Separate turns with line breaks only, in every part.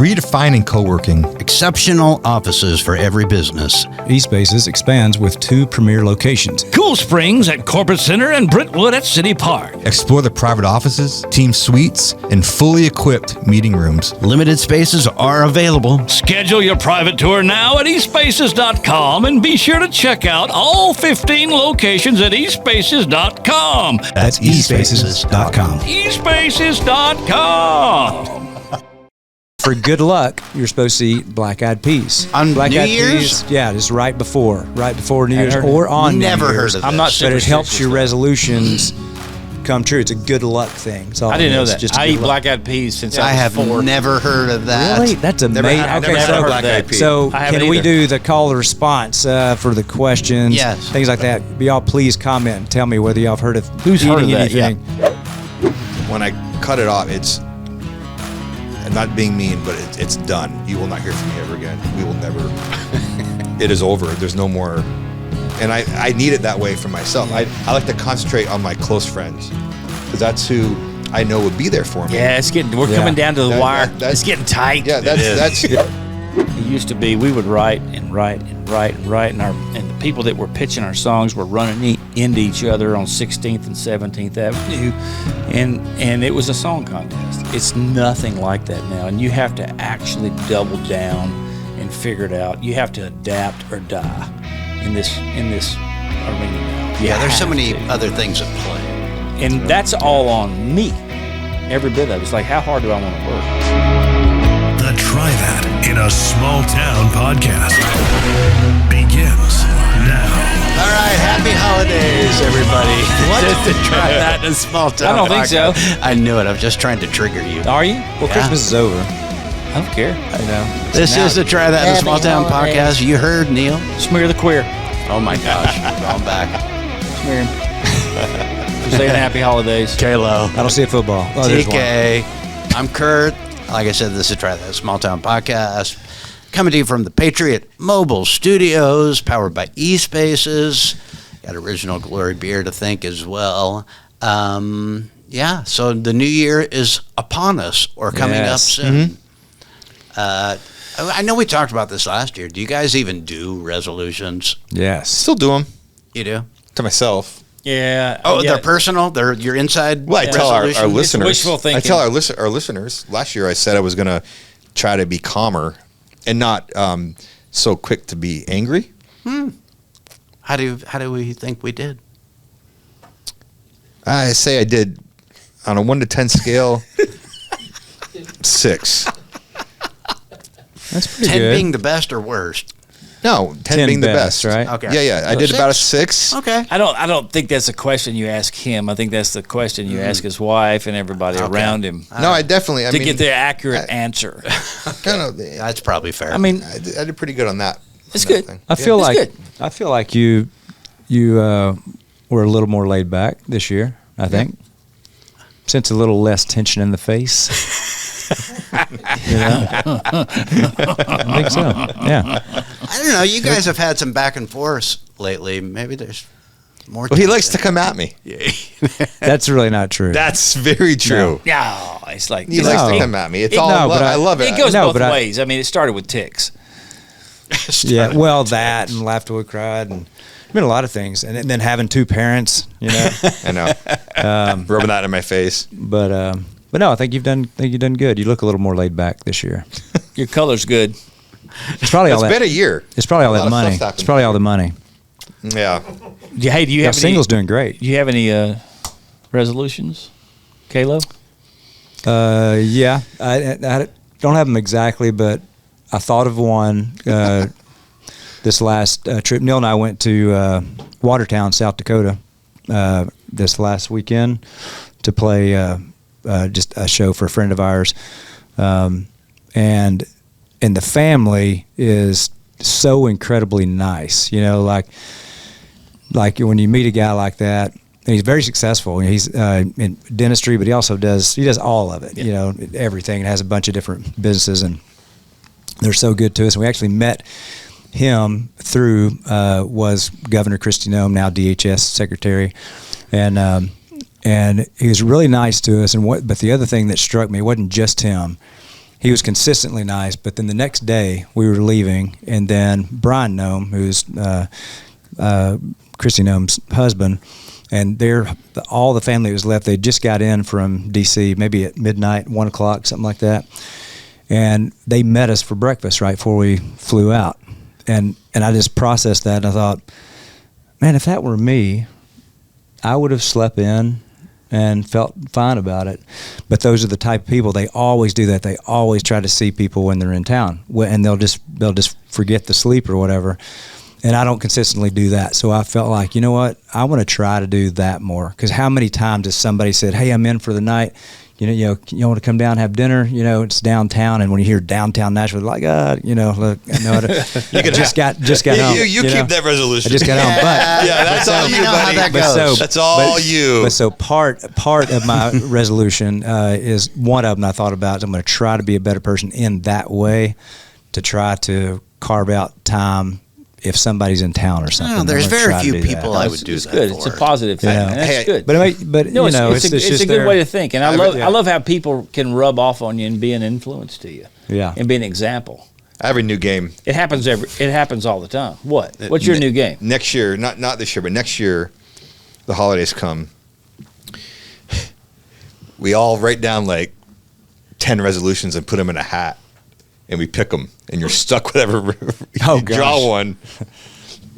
redefining co-working.
Exceptional offices for every business.
eSpaces expands with 2 premier locations.
Cool Springs at Corporate Center and Brentwood at City Park.
Explore the private offices, team suites, and fully equipped meeting rooms.
Limited spaces are available.
Schedule your private tour now at espaces.com and be sure to check out all 15 locations at espaces.com.
That's eSpaces.com.
espaces.com.
For good luck, you're supposed to eat black-eyed peas.
On
black-eyed
New Year's?
peas, yeah, just right before New Year's or on
Never
New
heard
Year's.
of
I'm
this.
not
But it helps your
superstitious,
resolutions come true. It's a good luck thing. It's all
I didn't
it
know
is,
that.
just a
I
good
eat
luck.
black-eyed peas since
I
I was
have
4.
never heard of that.
Really? That's amazing.
I've
Okay,
never
so,
heard of
black-eyed
that.
peas.
so
I haven't
can we
either.
do the call and response for the questions?
Yes.
Things like that. Y'all please comment and tell me whether y'all have heard of
Who's heard
eating
of that?
anything.
When I cut it off, it's not being mean, but it's done. You will not hear from me ever again. We will never. It is over. There's no more. And I need it that way for myself. I like to concentrate on my close friends because that's who I know would be there for me.
Yeah, we're coming down to the wire.
that's-
It's getting tight.
Yeah, that's
It used to be we would write and write and write and write, and the people that were pitching our songs were running into each other on 16th and 17th Avenue, and it was a song contest. It's nothing like that now, and you have to actually double down and figure it out. You have to adapt or die in this arena now. You
Yeah, there's so
have
many
to.
other things at play.
And that's all on me. Every bit of it. It's like, how hard do I want to work?
The Try That in a Small Town podcast begins now.
All right, happy holidays, everybody. What is to try that in a small town?
I don't think so.
I knew it. I was just trying to trigger you.
Are you?
Well, Christmas is over.
I don't care.
I know.
This is the Try That in a Small Town podcast. You heard Neil.
Smear the queer.
Oh my gosh, going back.
Smear him. We're saying happy holidays.
Kalo.
I don't see a football. Oh, there's one.
TK. I'm Kurt. Like I said, this is Try That in a Small Town podcast. Coming to you from the Patriot Mobile Studios, powered by eSpaces. Got Original Glory beer to thank as well. Yeah, so the new year is upon us or coming up soon. I know we talked about this last year. Do you guys even do resolutions?
Yes.
still do them
You do?
to myself.
Yeah.
Oh,
yeah.
they're personal? They're your inside
Well, I tell our
resolutions?
listeners.
wishful thinking.
I tell our listeners. Last year, I said I was going to try to be calmer and not so quick to be angry.
How do we think we did?
I say I did on a 1 to 10 scale. 6.
That's pretty
10
good.
being the best or worst?
No, 10
10
being the
best,
best.
right?
Okay.
Yeah. I did about a 6.
Okay.
I don't think that's a question you ask him. I think that's the question you ask his wife and everybody around him
No, I definitely. I
to
mean,
get the accurate answer.
kind of.
That's probably fair.
I mean,
I did pretty good on that.
It's
on that
good.
thing.
I feel
It's
like
good.
you were a little more laid back this year. I think. Sense a little less tension in the face. You know? I think so. Yeah.
I don't know. You guys have had some back and forth lately. Maybe there's more.
Well, he likes to come at me.
That's really not true.
That's very true.
Yeah, it's like
He likes to
No.
come at me. It's
It-
all
No,
love.
but
I love it.
it goes
No,
both
but I-
ways. I mean, it started with ticks.
Yeah, well, that and laughed till we cried, and been a lot of things, and then having 2 parents, you know.
I know. Rubbing that in my face.
But no, I think you've done good. You look a little more laid back this year.
Your color's good.
It's probably all
It's
that.
been a year.
It's probably all
A
that
lot of
money.
stuff's happened
It's probably all the money.
Yeah.
Do you have
Yeah, singles
any,
doing great.
Do you have any resolutions, Kalo?
Yeah, I don't have them exactly, but I thought of one this last trip. Neil and I went to Watertown, South Dakota, this last weekend to play just a show for a friend of ours, and the family is so incredibly nice. You know, like when you meet a guy like that. And he's very successful. He's in dentistry, but he also does all of it.
Yeah.
You know, everything. And has a bunch of different businesses, and they're so good to us. And we actually met him through was Governor Kristi Noem, now DHS secretary, and he was really nice to us. And but the other thing that struck me, it wasn't just him. he was consistently nice. But then the next day we were leaving, and then Brian Nome, who's Christy Nome's husband, and all the family was left. They just got in from D.C. maybe at midnight, 1 o'clock, something like that. And they met us for breakfast right before we flew out. And I just processed that, and I thought, man, if that were me, I would have slept in and felt fine about it. But those are the type of people, they always do that. They always try to see people when they're in town, and they'll just forget to sleep or whatever. And I don't consistently do that. So I felt like, you know what, I want to try to do that more. Because how many times has somebody said, hey, I'm in for the night, you want to come down and have dinner? It's downtown, and when you hear downtown Nashville, like, look, I know you just got home.
You keep that resolution.
I just got home, but
that's all you, buddy.
How that goes.
That's all you.
But so part of my resolution is one of them I thought about. I'm going to try to be a better person in that way, to try to carve out time if somebody's in town or something.
There's very few people I would do
it's
that
good.
for.
It's a positive thing. Man. That's good.
But
no, it's
just
a good way to think, and I love how people can rub off on you and be an influence to you.
Yeah,
and be an example.
I have a new game.
It happens all the time. What? What's your new game?
Next year, not this year, but next year, the holidays come. We all write down like 10 resolutions and put them in a hat, and we pick them, and you're stuck with whatever. Draw one.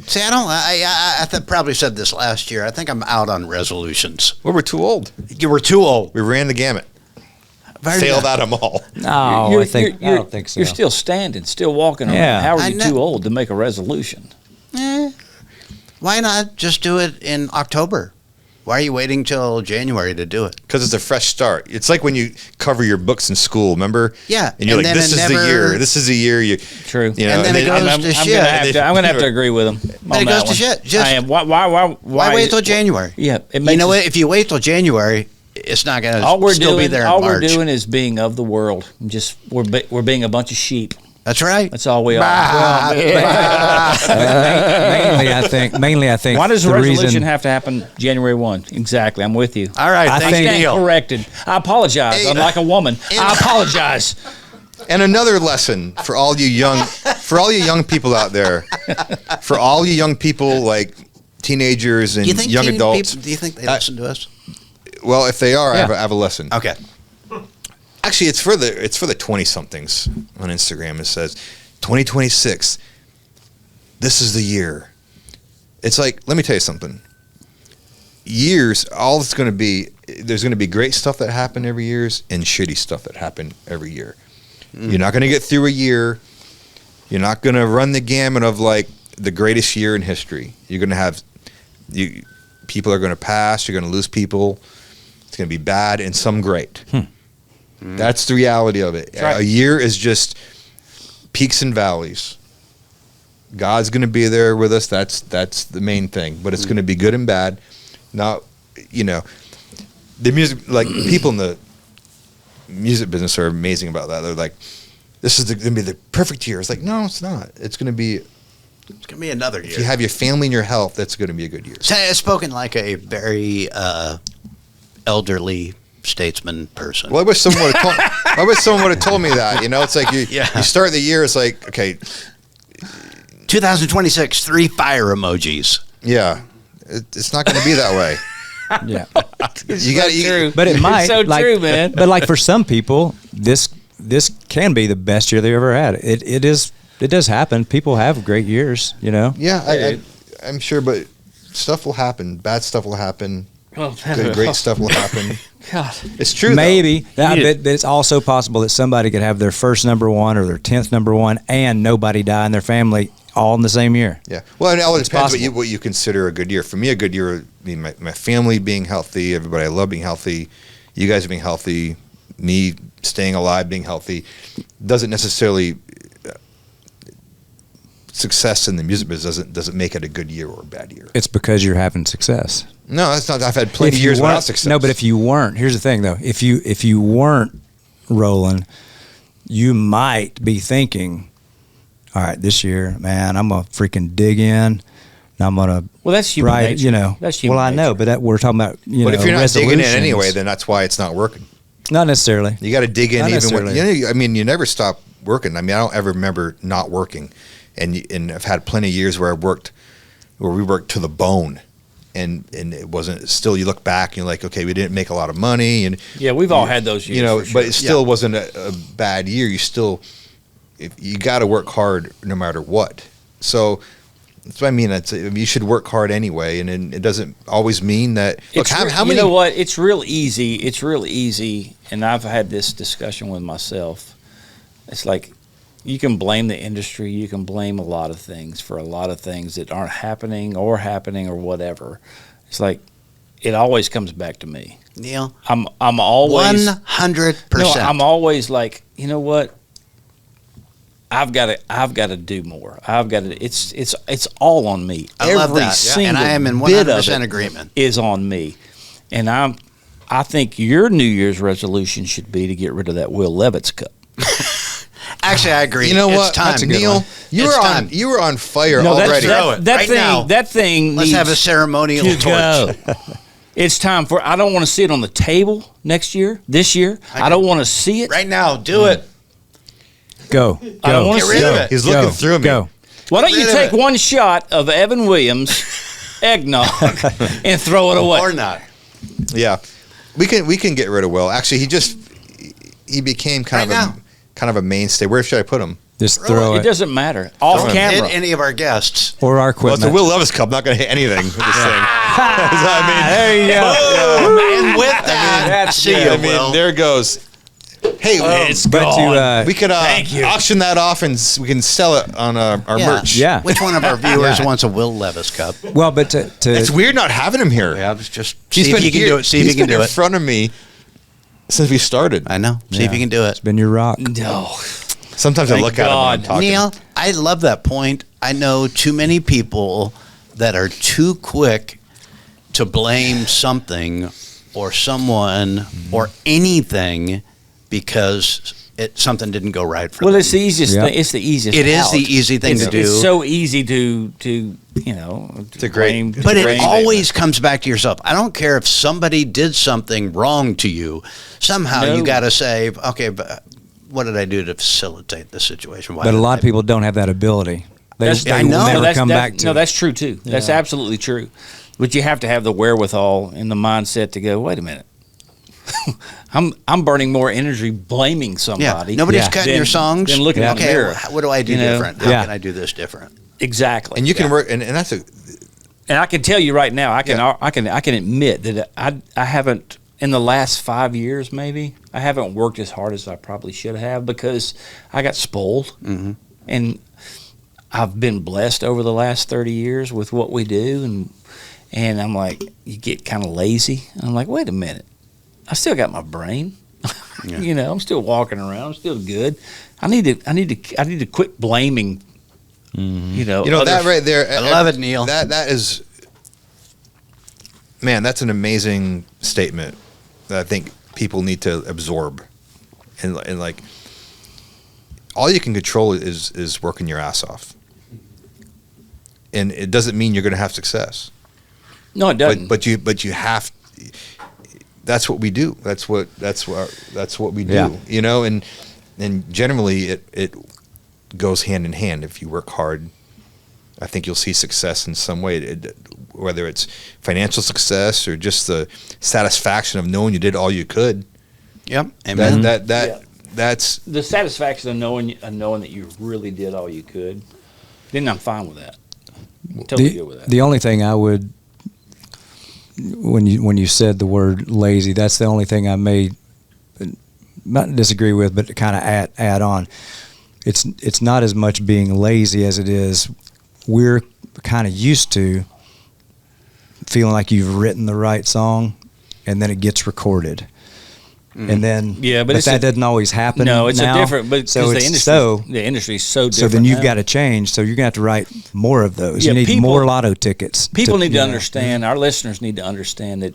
See, I probably said this last year. I think I'm out on resolutions.
Well, we're too old.
You were too old.
We ran the gamut. Failed at them all.
No, I don't think so.
You're still standing, still walking around.
Yeah.
How are you too old to make a resolution?
Why not just do it in October? Why are you waiting till January to do it?
Because it's a fresh start. It's like when you cover your books in school, remember?
Yeah.
And you're like, this is the year. This is the year.
True.
And then it goes to shit.
I'm going to have to agree with him.
But it goes to shit.
I am. Why
wait till January?
Yeah.
You know what? If you wait till January, it's not going to still be there in March.
All we're doing is being of the world. We're being a bunch of sheep.
That's right.
That's all we are.
Mainly, I think.
Why does the resolution have to happen January 1? Exactly. I'm with you.
All right.
I
Thanks,
think
Neil.
Corrected. I apologize. I'm like a woman. I apologize.
And another lesson for all you young people out there, for all you young people like teenagers and young adults.
Do you think they listen to us?
Well, if they are, I have a lesson.
Okay.
Actually, it's for the 20-somethings on Instagram. It says 2026. This is the year. It's like, let me tell you something. Years, all it's going to be, there's going to be great stuff that happen every year and shitty stuff that happen every year. You're not going to get through a year. You're not going to run the gamut of like the greatest year in history. You're going to have people are going to pass. You're going to lose people. It's going to be bad and some great. That's the reality of it. Right. A year is just peaks and valleys. God's going to be there with us. That's the main thing. But it's going to be good and bad. Not, the music, like people in the music business are amazing about that. They're like, this is going to be the perfect year. It's like, no, it's not. It's going to be
another year.
If you have your family and your health, that's going to be a good year.
Spoken like a very elderly statesman person.
Well, I wish someone would have told me that. It's like you start the year. It's like, okay,
2026, 3 fire emojis.
Yeah, it's not going to be that way.
Yeah,
you got to.
But it might.
It's so true, man.
But like for some people, this can be the best year they ever had. It does happen. People have great years.
Yeah, I'm sure, but stuff will happen. Bad stuff will happen. Great stuff will happen.
God,
it's true.
Maybe, but it's also possible that somebody could have their first number one or their 10th number one, and nobody die in their family all in the same year.
Yeah. Well, it all depends what you consider a good year. For me, a good year would be my family being healthy, everybody I love being healthy, you guys being healthy, me staying alive, being healthy. Doesn't necessarily success in the music business doesn't make it a good year or a bad year.
It's because you're having success.
No, that's not. I've had plenty of years without success.
No, but if you weren't, here's the thing though. If you weren't rolling, you might be thinking, all right, this year, man, I'm gonna freaking dig in. And I'm gonna
that's human nature. That's human
I know,
nature.
but we're talking about
But if you're not digging in
resolutions.
anyway, then that's why it's not working.
Not necessarily.
You got to dig in
Not
even when,
necessarily.
I mean, you never stop working. I mean, I don't ever remember not working. And I've had plenty of years where we worked to the bone. And it wasn't, still you look back and you're like, okay, we didn't make a lot of money. And
Yeah, we've all had those years.
you know,
for sure.
but it still wasn't a bad year. You still, if you got to work hard no matter what. So that's what I mean. You should work hard anyway, and it doesn't always mean that. Look, how many?
You know what? It's real easy. It's real easy, and I've had this discussion with myself. It's like you can blame the industry. You can blame a lot of things for a lot of things that aren't happening or whatever. It's like it always comes back to me.
Neil,
I'm always
100%.
No, I'm always like, you know what? I've got to do more. I've got to. It's all on me.
I love
Every
that,
single
and I am in
bit of
100%
it
agreement.
Is on me, and I think your New Year's resolution should be to get rid of that Will Levitt's cup.
Actually, I agree.
You know
It's
what,
time.
That's a good Neil?
one.
You
It's
were
time.
on. You were on fire
No,
already.
Right now.
That thing.
Let's
needs
have a ceremonial
to
torch.
go. It's time for. I don't want to see it on the table this year. I don't want to see it.
Right now, do it.
Go.
I don't want to
Get rid
see
of
it.
it.
He's looking through me.
Go.
Why don't you
rid of
take
it.
one shot of Evan Williams eggnog and throw it away?
Or not.
Yeah, we can get rid of Will. Actually, he became kind of a mainstay. Where should I put him?
Just throw
It
it.
doesn't matter. Off
Don't
camera.
hit any of our guests.
Or our
Well, it's
equipment.
a Will Levis cup. Not going to hit anything with this thing.
There you go.
And with that, see you,
I mean,
Will.
there it goes. Hey,
It's
But
gone.
to,
we could
Thank you.
auction that off and we can sell it on our merch.
Yeah.
Which one of our viewers wants a Will Levis cup?
well, but to
It's weird not having him here.
Yeah, just
He's
see if
been
you can
here-
do it. See if
he's
you can
been
do
in
it.
front of me since we started.
I know. See if you can do it.
it's been your rock.
No.
Sometimes I
Thank
look at him when I'm
God.
talking.
Neil, I love that point. I know too many people that are too quick to blame something or someone or anything because something didn't go right for
Well,
them.
it's the easiest
Yeah.
thing. It's the easiest.
It is
out.
the easy thing to do.
It's so easy to
a great-
But it always comes back to yourself. I don't care if somebody did something wrong to you. Somehow
No.
you got to say, okay, but what did I do to facilitate this situation? Why
But a
did
lot
I-
of people don't have that ability. They,
That's,
they
I
will
know.
never
that's,
come
that-
back to
No,
it.
that's true too. That's absolutely true. But you have to have the wherewithal and the mindset to go, wait a minute. I'm burning more energy blaming somebody.
Yeah, nobody's
Yeah.
cutting your songs.
Than looking in the
okay,
mirror.
what do I do
You know?
different? How
Yeah.
can I do this different?
Exactly.
And you can work, and that's a.
And I can tell you right now, I can
Yeah.
I can admit that I haven't in the last 5 years maybe I haven't worked as hard as I probably should have because I got spoiled, and I've been blessed over the last 30 years with what we do, and I'm like, you get kind of lazy. I'm like, wait a minute, I still got my brain. You know, I'm still walking around. I'm still good. I need to quit blaming. You know,
that
others.
right there.
I love it, Neil.
That is, man, that's an amazing statement that I think people need to absorb, and like, all you can control is working your ass off, and it doesn't mean you're going to have success.
No, it doesn't.
But you have. That's what we do. That's what we do.
Yeah.
You know, and generally it goes hand in hand. If you work hard, I think you'll see success in some way. Whether it's financial success or just the satisfaction of knowing you did all you could.
Yep. Amen.
That's
the satisfaction of knowing that you really did all you could, then I'm fine with that. Totally good with that.
The only thing I would, when you said the word lazy, that's the only thing I may not disagree with, but kind of add on. It's not as much being lazy as it is we're kind of used to feeling like you've written the right song, and then it gets recorded. And then,
but
that doesn't always happen.
No, it's
now.
a different. But
so
the
it's
industry, the industry's so different.
So then you've
now.
got to change. So you're going to have to write more of those.
Yeah,
you need
people-
more lotto tickets.
People need to
you know.
understand. Our listeners need to understand that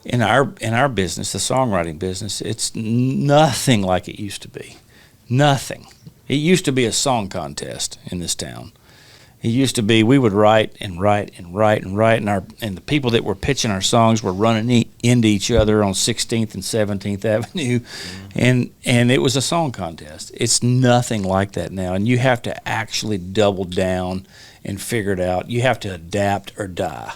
in our business, the songwriting business, it's nothing like it used to be. Nothing. It used to be a song contest in this town. It used to be we would write and write and write and write, and the people that were pitching our songs were running into each other on 16th and 17th Avenue, and it was a song contest. It's nothing like that now, and you have to actually double down and figure it out. You have to adapt or die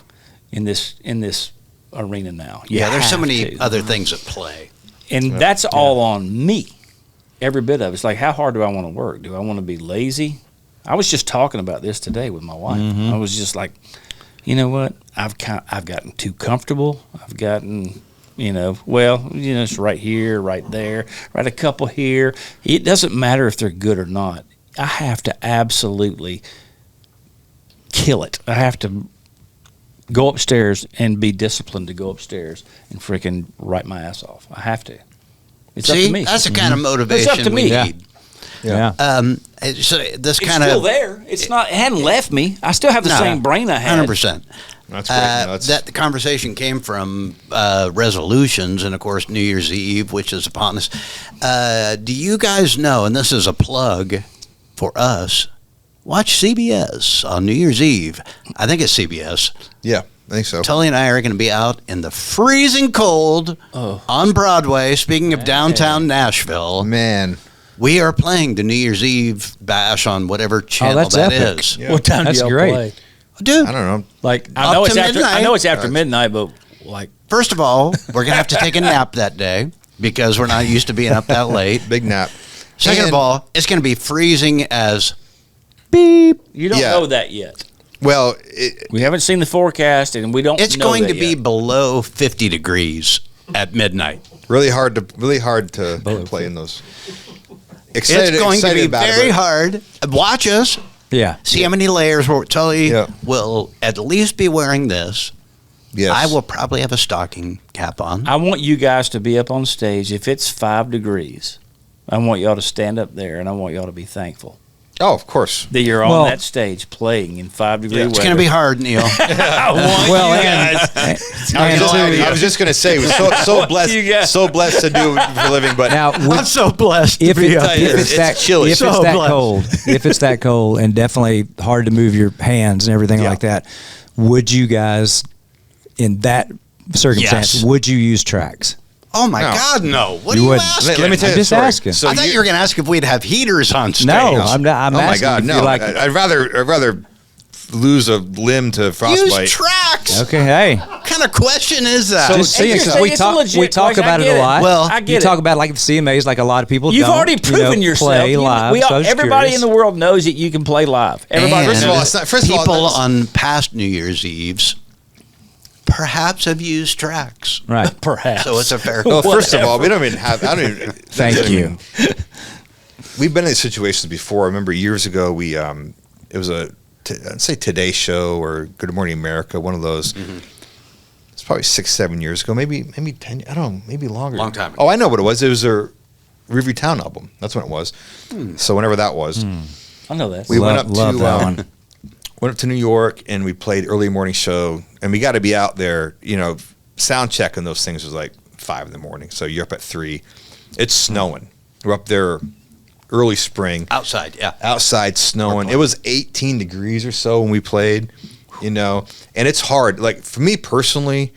in this arena now.
There's so
have
many
to.
other things at play.
And that's all on me. Every bit of it. It's like, how hard do I want to work? Do I want to be lazy? I was just talking about this today with my wife. I was just like, you know what? I've gotten too comfortable. I've gotten, it's right here, right there, right a couple here. It doesn't matter if they're good or not. I have to absolutely kill it. I have to go upstairs and be disciplined to go upstairs and freaking write my ass off. I have to. It's up to me.
That's the kind of motivation
It's up to me.
we
Yeah.
need.
Yeah.
So this
It's
kind
still
of
there. It's not. It hadn't left me. I still have the same brain I had.
100%.
That's great.
That the conversation came from resolutions, and of course New Year's Eve, which is upon us. Do you guys know? And this is a plug for us. Watch CBS on New Year's Eve. I think it's CBS.
Yeah, I think so.
Tully and I are going to be out in the freezing cold on Broadway. Speaking of downtown Nashville,
Man,
we are playing the New Year's Eve bash on whatever channel
that's
that
epic.
is.
Yeah.
What time
That's
do y'all
great.
play?
Dude,
I don't know.
Like I
Up
know
to
it's after.
midnight.
I know it's after midnight, but like
first of all, we're going to have to take a nap that day because we're not used to being up that late.
Big nap.
Second
And-
of all, it's going to be freezing as beep.
you don't
Yeah.
know that yet.
Well,
We haven't seen the forecast, and we don't.
It's
know
going
that
to be
yet.
below 50 degrees at midnight.
really hard to play in those. Excited,
It's going to
excited
be
about it,
very
but-
hard. Watch us.
Yeah.
See how many layers. Tully
Yeah.
will at least be wearing this.
Yes.
I will probably have a stocking cap on.
I want you guys to be up on stage. If it's 5 degrees, I want y'all to stand up there, and I want y'all to be thankful
Oh, of course.
that you're on
Well-
that stage playing in 5-degree weather.
It's going to be hard, Neil.
I want
Well,
you
and-
guys.
I was just going to say, we're so blessed,
You guys-
so blessed to do for a living. But
Now,
I'm so blessed to
if,
be
it,
up here.
if it's that
chilly.
if
So
it's that
blessed.
cold, if it's that cold, and definitely hard to move your hands and everything
Yeah.
like that, would you guys, in that circumstance,
Yes.
would you use tracks?
Oh, my
No.
God, no. What
You
are you
wouldn't.
asking?
let me tell you
I'm
the
just
story.
asking.
So
I thought you were going to ask if we'd have heaters on stage.
No, I'm not. I'm
oh my
asking
God,
if
no!
you like.
I'd rather lose a limb to frostbite.
Use tracks.
Okay, hey.
What kind of question is that?
Just
Hey,
seeing,
you're
'cause
saying
we
it's a
talk
legit
talk
question.
about
I
it
get
a
it.
lot.
Well,
I get
you
it.
talk about like the CMAs, like a lot of people
You've
don't,
already proven yourself.
play
You-
live.
we all,
so I was
everybody
curious.
in the world knows that you can play live. Everybody.
And
First of all, it's not- first of all,
people
that's-
on past New Year's Eves perhaps have used tracks.
Right.
perhaps.
So it's a fair.
Well, first of all, we don't even have. I don't even.
Thank you.
We've been in these situations before. I remember years ago, it was I'd say Today Show or Good Morning America, one of those. It's probably 6-7 years ago, maybe 10. I don't know, maybe longer.
Long time ago.
Oh, I know what it was. It was a Riverview Town album. That's when it was. So whenever that was,
I know that.
we went up
Love
to
that one.
went up to New York and we played early morning show, and we got to be out there. Sound check and those things was like 5 in the morning. So you're up at 3. It's snowing. We're up there early spring.
Outside, yeah.
Outside snowing. It was 18 degrees or so when we played, and it's hard. Like for me personally,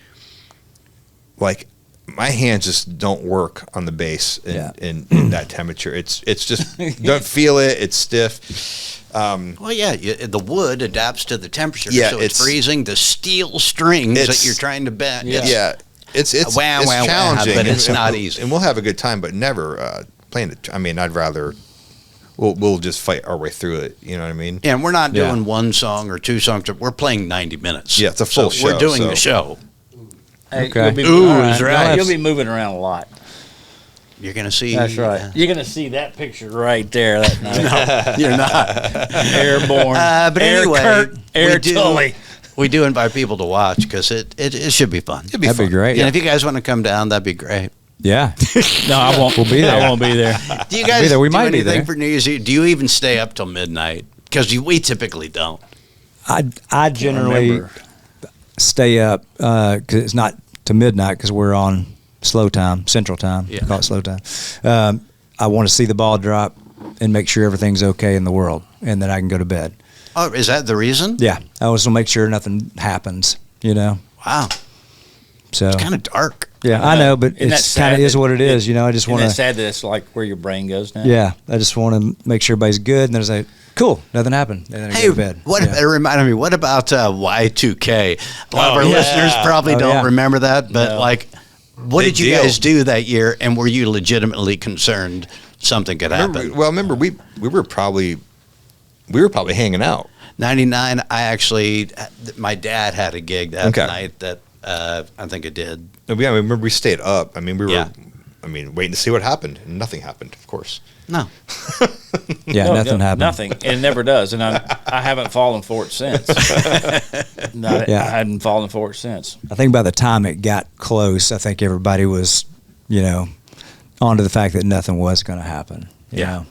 like my hands just don't work on the bass in that temperature. It's just don't feel it. It's stiff.
Well, yeah, the wood adapts to the temperature.
Yeah,
so it's freezing. The steel strings that you're trying to bend.
Yeah, it's
Wah, wah, wah,
challenging,
but it's
and-
not easy.
And we'll have a good time, but never playing it. I mean, I'd rather we'll just fight our way through it. You know what I mean?
Yeah, and we're not
Yeah.
doing one song or 2 songs. We're playing 90 minutes.
Yeah, it's a full
so We're
show,
doing
so-
the show.
Hey,
Okay.
You'll be,
Ooh,
all
is right.
You'll be moving around a lot.
You're going to see.
That's right. You're going to see that picture right there that night.
You're not.
Airborne.
But
Air
anyway,
Kurt, Air
we do-
Tully.
We do invite people to watch because it should be fun.
It'd be
That'd
fun.
be great.
And if you guys want to come down, that'd be great.
Yeah.
No, I won't.
We'll be there.
I won't be there.
Do you guys
there. We
do
might be
anything
there.
for New Year's Eve? Do you even stay up till midnight? Because we typically don't.
I generally
Remember.
stay up because it's not to midnight because we're on slow time, Central Time.
Yeah.
We call it slow time. I want to see the ball drop and make sure everything's okay in the world, and then I can go to bed.
Oh, is that the reason?
Yeah, I always want to make sure nothing happens.
Wow.
So
It's kind of dark.
yeah, I know, but
Isn't that
it's kind of
sad
is
that-
what it is. I just
Isn't
want
that
to.
sad that it's like where your brain goes now?
Yeah, I just want to make sure everybody's good, and then it's like, cool, nothing happened. And then I
Hey,
go to bed.
what?
Yeah.
It reminded me. What about Y2K? A lot of our
yeah.
listeners probably
Oh,
don't
yeah.
remember that, but
No.
what
Big
did you
deal.
guys do that year? And were you legitimately concerned something could happen?
Remember we were probably hanging out.
99. I actually, my dad had a gig that
Okay.
night that I think it did.
Yeah, I remember we stayed up. I mean, we were.
Yeah.
I mean, waiting to see what happened, and nothing happened. Of course.
No.
Yeah,
No,
nothing happened.
Nothing. It never does, and I haven't fallen for it since. No,
Yeah.
I hadn't fallen for it since.
I think by the time it got close, I think everybody was, onto the fact that nothing was going to happen.
Yeah.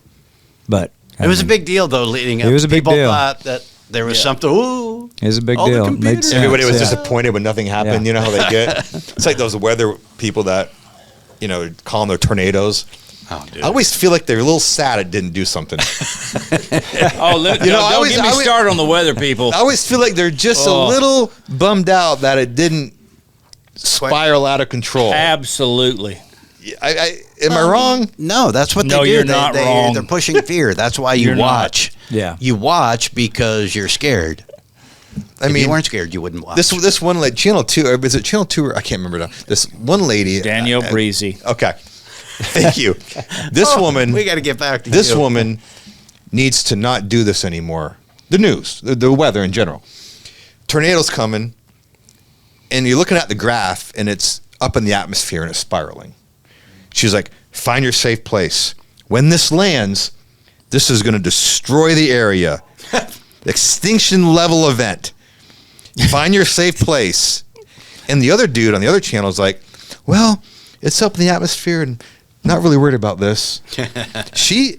But
It was a big deal, though, leading up.
It was a big
People
deal.
thought that there was
Yeah.
something, ooh.
It was a big
all the
deal. It made
computers.
sense.
Everybody was
Yeah.
disappointed when nothing happened.
Yeah.
You know how they get. It's like those weather people that, call them their tornadoes.
Oh, dude.
I always feel like they're a little sad it didn't do something.
Oh, look,
You know, I
don't
always-
get me
I always-
started on the weather, people.
I always feel like they're just a
Oh.
little bummed out that it didn't spiral out of control.
Absolutely.
Am I wrong?
No, that's what they
No,
do.
you're not wrong.
They're pushing fear. That's why you
You're not.
watch.
Yeah.
You watch because you're scared.
I
If
mean,
you weren't scared, you wouldn't watch.
this one like Channel 2, or is it Channel 2 or I can't remember now. This one lady,
Danielle Breezy.
Okay, thank you. This woman,
we got to get back to
this
you.
woman needs to not do this anymore. The news, the weather in general, tornadoes coming, and you're looking at the graph, and it's up in the atmosphere and it's spiraling. She's like, find your safe place. When this lands, this is going to destroy the area. Extinction level event. Find your safe place. And the other dude on the other channel is like, well, it's up in the atmosphere and not really worried about this. She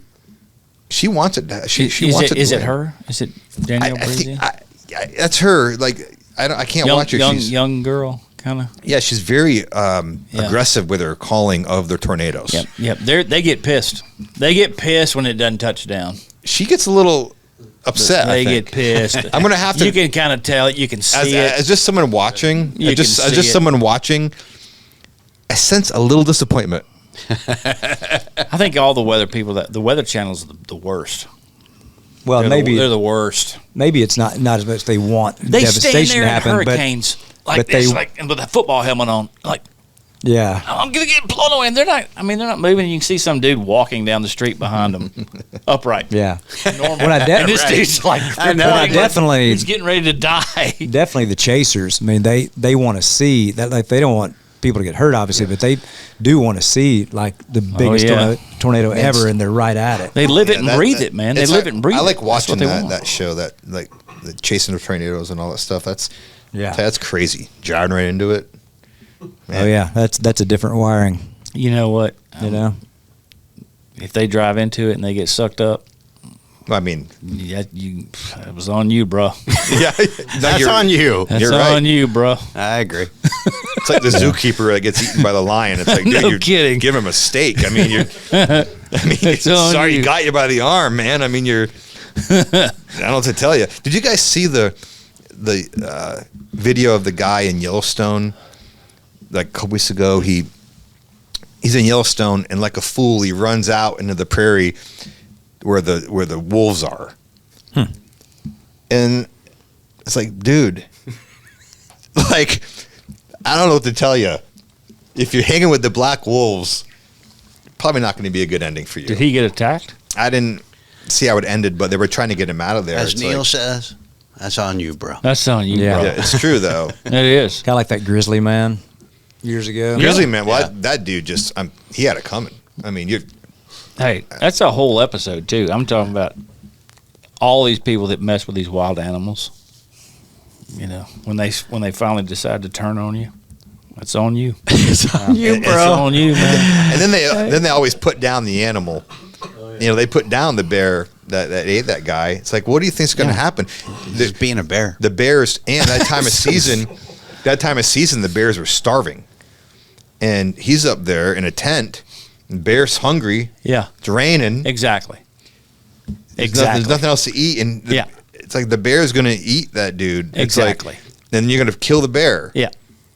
wants it. She wants it.
Is
to
it
land.
her? Is it Danielle
I
Breezy?
think that's her. Like I can't watch her. She's
young girl, kind of.
yeah, she's very aggressive with her calling of the tornadoes.
Yep. They get pissed. They get pissed when it doesn't touch down.
She gets a little upset.
They
I think.
get pissed.
I'm gonna have to.
You can kind of tell it. You can see it.
As just someone watching,
You can see it.
someone watching, I sense a little disappointment.
I think all the weather people, the Weather Channel's the worst.
Well,
They're the worst.
maybe it's not as much they want
They
devastation
stand there
to
in
happen,
hurricanes like
but
this,
they-
like and with a football helmet on, like
but yeah,
I'm gonna get blown away. And they're not moving. You can see some dude walking down the street behind them, upright.
yeah.
Normal.
When I
and this
Right.
dude's like,
I know.
But I
like,
definitely-
he's getting ready to die.
Definitely the chasers. I mean, they want to see that. Like, they don't want people to get hurt, obviously, but they do want to see like the biggest
yeah.
tornado ever, and they're right at it.
They live it and
That-
breathe
that-
it, man. They
it's
live
like-
it and breathe
I
it.
like
That's
watching
what they
that
want.
that show, that like the chasing of tornadoes and all that stuff. That's
Yeah.
that's crazy. Driving right into it.
Oh yeah, that's a different wiring.
You know what?
You know.
If they drive into it and they get sucked up,
I mean,
it was on you, bro.
yeah,
That's on you.
That's
You're right.
on you, bro.
I agree.
It's like the zookeeper that gets eaten by the lion. It's like, dude,
No
you're
kidding.
give him a steak. I mean,
It's on
sorry,
you.
you got you by the arm, man. I mean, I don't know what to tell you. Did you guys see the video of the guy in Yellowstone? Like a couple weeks ago, he's in Yellowstone, and like a fool, he runs out into the prairie where the wolves are, and it's like, dude, like, I don't know what to tell you. If you're hanging with the black wolves, probably not going to be a good ending for you.
Did he get attacked?
I didn't see how it ended, but they were trying to get him out of there.
As
It's
Neil
like-
says, that's on you, bro.
That's on you,
Yeah.
bro.
yeah, it's true though.
It is.
Kind of like that grizzly man years ago.
Grizzly man, well,
Yeah.
that dude just, he had it coming. I mean,
Hey, that's a whole episode too. I'm talking about all these people that mess with these wild animals. You know, when they finally decide to turn on you, that's on you.
It's on you,
It's
It's on you, man.
and then they always put down the animal. You know, they put down the bear that ate that guy. It's like, what do you think's going to happen?
Just being a bear.
The bears, and that time of season, the bears were starving, and he's up there in a tent. And bear's hungry.
Yeah,
It's raining.
exactly.
There's nothing else to eat, and
Yeah.
It's like the bear's going to eat that dude. It's
Exactly.
Like, then you're going to kill the bear.
Yeah.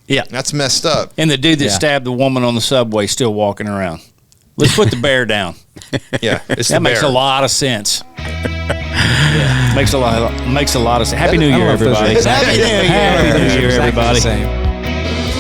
Yeah.
That's messed up.
And the dude that stabbed the woman on the subway still walking around. Let's put the bear down.
Yeah, it's
That
the
makes
bear.
a lot of sense. Yeah. Makes a lot of sense. Happy New
I don't
Year,
know if those are
everybody.
exactly-
Happy New Year,
Happy New Year,
everybody.
exactly the same.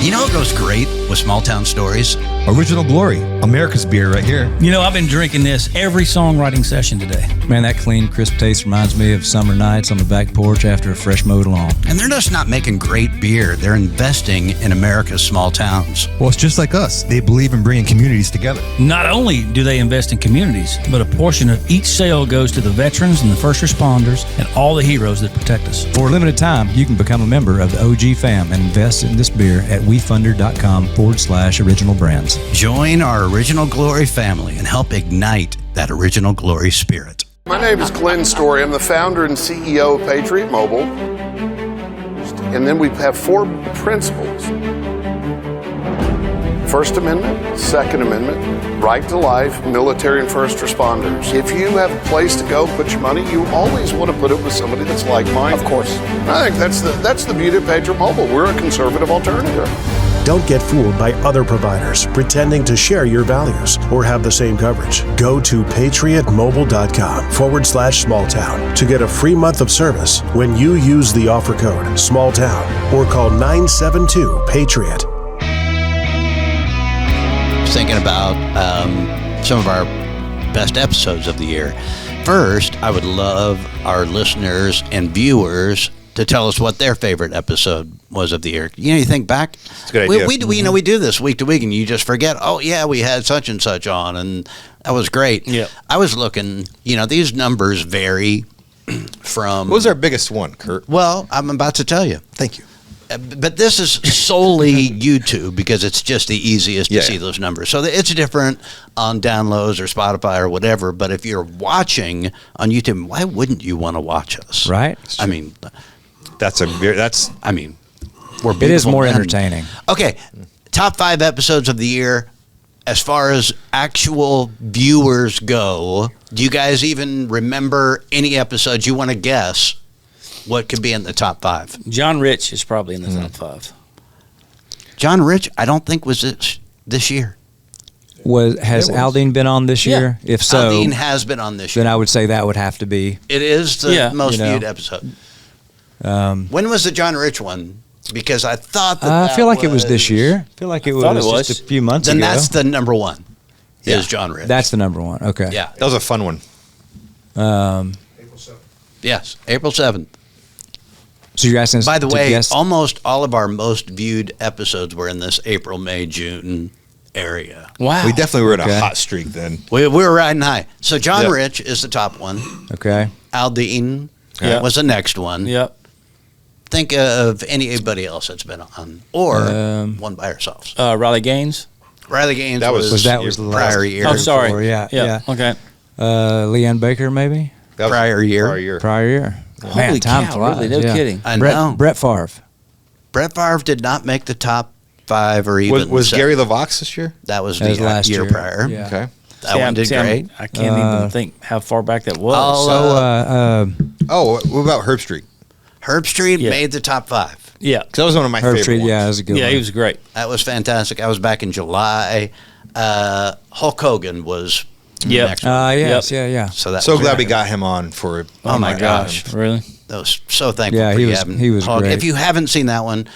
You know what goes great with small town stories?
Original Glory, America's beer right here.
You know, I've been drinking this every songwriting session today.
Man, that clean, crisp taste reminds me of summer nights on the back porch after a fresh mowed lawn.
And they're just not making great beer. They're investing in America's small towns.
Well, it's just like us. They believe in bringing communities together.
Not only do they invest in communities, but a portion of each sale goes to the veterans and the first responders and all the heroes that protect us.
For a limited time, you can become a member of the OG fam and invest in this beer at wefunder.com/original brands.
Join our Original Glory family and help ignite that Original Glory spirit.
My name is Glenn Story. I'm the founder and CEO of Patriot Mobile. And then we have 4 principles. First Amendment, Second Amendment, right to life, military and first responders. If you have a place to go put your money, you always want to put it with somebody that's like-minded. Of course. I think that's the beauty of Patriot Mobile. We're a conservative alternative.
Don't get fooled by other providers pretending to share your values or have the same coverage. Go to patriotmobile.com/smalltown to get a free month of service when you use the offer code SMALLTOWN or call 972-PATRIOT.
Thinking about some of our best episodes of the year. First, I would love our listeners and viewers to tell us what their favorite episode was of the year. You know, you think back.
It's a good idea.
We do this week to week, and you just forget. Oh yeah, we had such and such on, and that was great.
Yeah.
I was looking. You know, these numbers vary from.
What was our biggest one, Kurt?
Well, I'm about to tell you.
Thank you.
But this is solely YouTube because it's just the easiest to
Yeah.
see those numbers. So it's different on downloads or Spotify or whatever. But if you're watching on YouTube, why wouldn't you want to watch us?
Right?
I mean,
That's
we're
It is
beautiful
more
men.
entertaining.
Okay, top 5 episodes of the year. As far as actual viewers go, do you guys even remember any episodes you want to guess? What could be in the top 5?
John Rich is probably in the top 5.
John Rich, I don't think was this year.
Has Aldean been on this year? If so,
Aldean has been on this year.
then I would say that would have to be.
It is the most
You know.
viewed episode. When was the John Rich one? Because I thought that
I feel like it was this year. I feel like it was
thought it was.
just a few months
Then
ago.
that's the number 1.
Yeah.
Is John Rich?
That's the number 1. Okay.
yeah.
That was a fun one.
Yes, April 7th.
So you're asking us
By the
to
way,
guess?
almost all of our most viewed episodes were in this April, May, June area.
Wow.
We definitely were in
Okay.
a hot streak then.
We were riding high. So John
Yep.
Rich is the top one.
Okay.
Aldean
Yeah.
was the next one.
Yep.
Think of anybody else that's been on, or one by ourselves.
Riley Gaines.
Riley Gaines
That was-
Was that was the
prior
last
year.
Oh, sorry.
before, yeah.
Okay.
Leanne Baker, maybe?
That was
Prior year.
Prior year.
Prior year.
Holy cow, really? No kidding.
I know.
Brett Favre.
Brett Favre did not make the top 5 or even.
Was
7.
Gary LaVox this year?
That was
That
the
was last
year
year.
prior.
Yeah.
Okay.
That one did great.
I can't even think how far back that was.
Oh,
Oh, what about Herbstreit?
Herbstreit
Yeah.
made the top 5.
yeah.
'Cause that was one of my favorite
Herbstreit,
ones.
yeah, that was a good
Yeah,
one.
he was great.
That was fantastic. I was back in July. Hulk Hogan was
Yep.
next one.
Yes, yeah.
So that
So
was
glad we
great.
got him on for.
Oh my gosh.
Really?
I was so thankful
Yeah,
for
he
you
was-
having
he was
Hulk.
great.
If you haven't seen that one,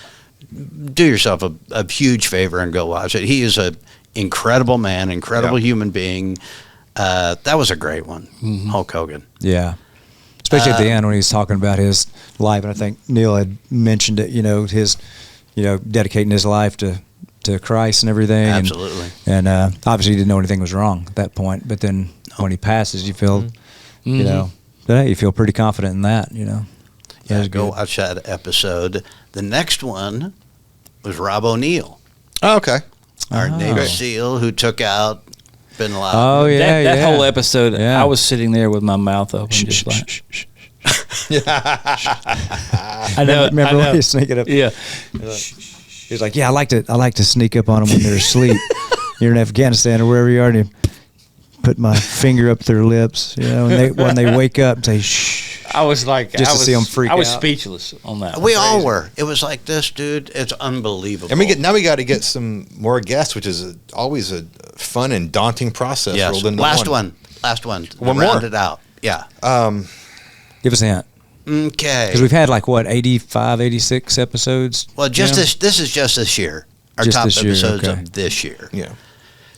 do yourself a huge favor and go watch it. He is an incredible man, incredible human being. That was a great one. Hulk Hogan.
Yeah. Especially at the end when he was talking about his life. And I think Neil had mentioned it, his, dedicating his life to Christ and everything.
Absolutely.
And obviously he didn't know anything was wrong at that point. But then when he passes, you feel, you feel pretty confident in that, That
Yeah,
was
go
good.
watch that episode. The next one was Rob O'Neill,
Oh, okay.
our
Oh.
Navy SEAL who took out Bin Laden.
Oh, yeah,
that whole episode,
Yeah.
I was sitting there with my mouth open, just like. I know.
Remember
I know.
when he sneak it up?
Yeah.
He's like, yeah, I like to sneak up on them when they're asleep. You're in Afghanistan or wherever you are, and you put my finger up their lips, when they wake up and say, shh.
I was like,
Just to see him freak
I was
out.
speechless on that.
We all were. It was like this, dude. It's unbelievable.
And now we got to get some more guests, which is always a fun and daunting process.
Yes.
Rolled into
Last one.
One
Round
more.
it out. Yeah.
Give us a hint.
Okay.
Because we've had like, what, 85, 86 episodes?
Well, just
Jim?
this is just this year. Our
Just
top
this year,
episodes
okay.
of this year.
Yeah.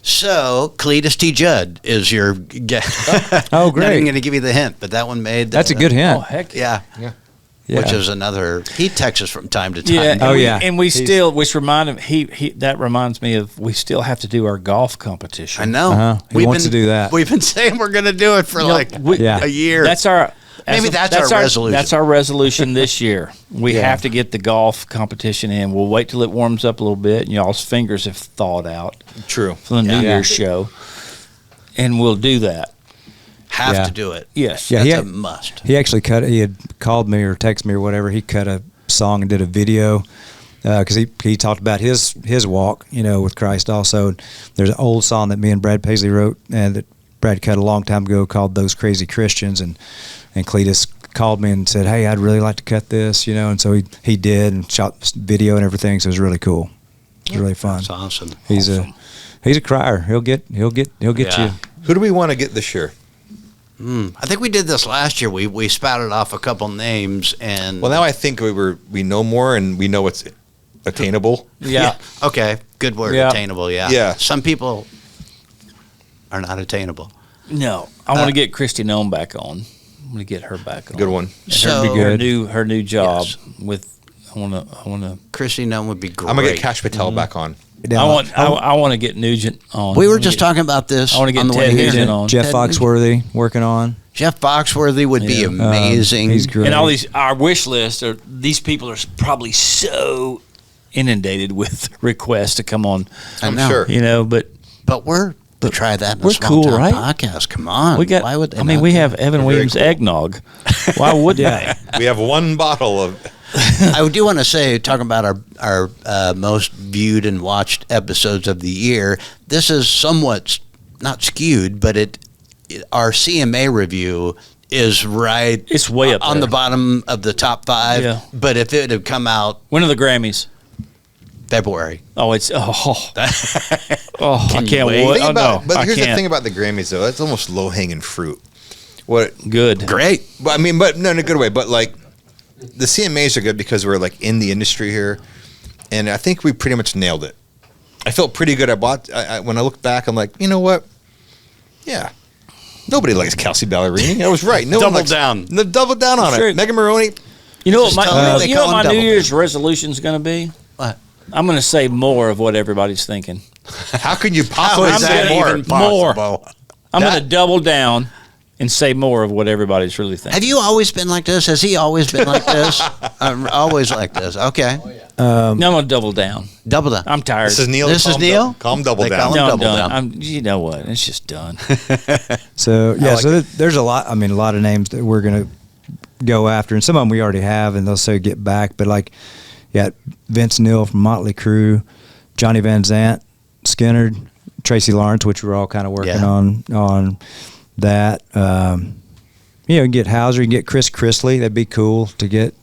So, Cletus T. Judd is your guest.
Oh,
Not
great.
even going to give you the hint, but that one made.
That's a good hint.
Oh, heck
Yeah.
Yeah.
Yeah.
Which is another. He texts us from time to time.
Yeah.
Oh,
and we-
yeah.
And we still, which reminded that reminds me of, we still have to do our golf competition.
I know.
Uh-huh. He wants to do that.
We've been saying we're going to do it for
Yeah.
a year.
That's our.
Maybe that's our resolution.
That's our resolution this year. We have to get the golf competition in. We'll wait till it warms up a little bit and y'all's fingers have thawed out
True.
for the New Year's show, and we'll do that.
Have
Yeah.
to do it.
Yes.
Yeah,
That's
he
a must.
He actually he had called me or texted me or whatever. He cut a song and did a video because he talked about his walk, with Christ also. There's an old song that me and Brad Paisley wrote and that Brad cut a long time ago called Those Crazy Christians. And Cletus called me and said, hey, I'd really like to cut this, and so he did and shot video and everything. So it was really cool. It was really fun.
That's awesome.
He's a crier. He'll get
Yeah.
you.
Who do we want to get this year?
I think we did this last year. We spouted off a couple names and.
Well, now I think we know more and we know it's attainable.
Yeah.
Okay. Good word.
Yeah.
Attainable. Yeah.
Yeah.
Some people are not attainable.
No, I want to get Christy Nome back on. I'm going to get her back on.
Good one.
So
Her new job
Yes.
with. I want to.
Christy Nunn would be great.
I'm gonna get Cash Patel back on.
I want to get Nugent on.
We were just talking about this.
I want to get
on the way
Ted
here.
Nugent on.
Jeff
Ted
Foxworthy working on.
Jeff Foxworthy would be
Yeah.
amazing.
He's great.
And all our wish list are these people are probably so inundated with requests to come on.
I'm
know.
sure.
But we're to try that in a
we're
small
cool,
town
right?
podcast. Come on.
We got.
Why would they
I mean,
not
we
do
have Evan
Very
Williams
cool.
eggnog. Why would they?
We have one bottle of.
I do want to say, talking about our most viewed and watched episodes of the year, this is somewhat not skewed, but our CMA review is right.
It's way up
on
there.
the bottom of the top 5.
Yeah.
But if it had come out
When are the Grammys?
February,
Oh, it's I
Can you
can't
wait?
wait.
Think
Oh,
about,
no,
but
I
here's the
can't.
thing about the Grammys, though. That's almost low hanging fruit. What?
Good.
great.
But no, in a good way. But like, the CMAs are good because we're like in the industry here, and I think we pretty much nailed it. I felt pretty good. When I look back, I'm like, you know what? Yeah. Nobody likes Kelsey Ballerini. I was right. No one
Double
likes-
down.
No, double down on
Sure.
it. Megan Maroney.
You know what
Just
my
tell me they
you know
call
what
him
my New
double.
Year's resolution is going to be?
What?
I'm going to say more of what everybody's thinking.
How can you
How
possibly
is
say
that
more?
even
More.
possible?
I'm going to double down and say more of what everybody's really thinking.
Have you always been like this? Has he always been like this? I'm always like this. Okay.
No, I'm going to double down.
Double down.
I'm tired.
This is Neil.
This is
Calm
Neil?
dou- Calm double
They
down.
call him
no, I'm
double
done.
down.
You know what? It's just done.
So yeah,
like
so there's a lot. I mean, a lot of names that we're gonna go after, and some of them we already have, and they'll say get back. But like, yeah, Vince Neil from Motley Crue, Johnny Van Zant, Skinner, Tracy Lawrence, which we're all kind of working
Yeah.
on that. Get Hauser, you can get Chris Chrisley. That'd be cool to get.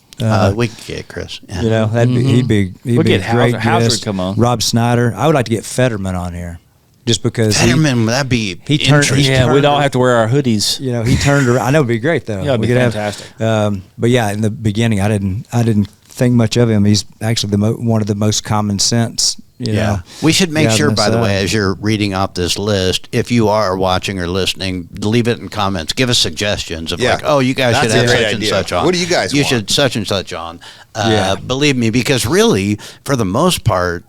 We could get Chris. Yeah.
That'd be he'd be
We'll
be
get
a great
Hauser. Hauser
guest.
would come on.
Rob Snyder. I would like to get Fetterman on here, just because
Fetterman, that'd be
he turned-
interesting.
Yeah, we'd all have to wear our hoodies.
he turned around. I know it'd be great though.
Yeah, it'd
We
be
could have-
fantastic.
but yeah, in the beginning, I didn't think much of him. He's actually one of the most common sense.
Yeah. We should make
guys
sure,
on
by the
side.
way, as you're reading off this list, if you are watching or listening, leave it in comments. Give us suggestions of
Yeah.
like, oh, you guys
That's
should
a
have
great
such and
idea.
such on.
What do you guys
You
want?
should such and such on.
Yeah.
Believe me, because really, for the most part,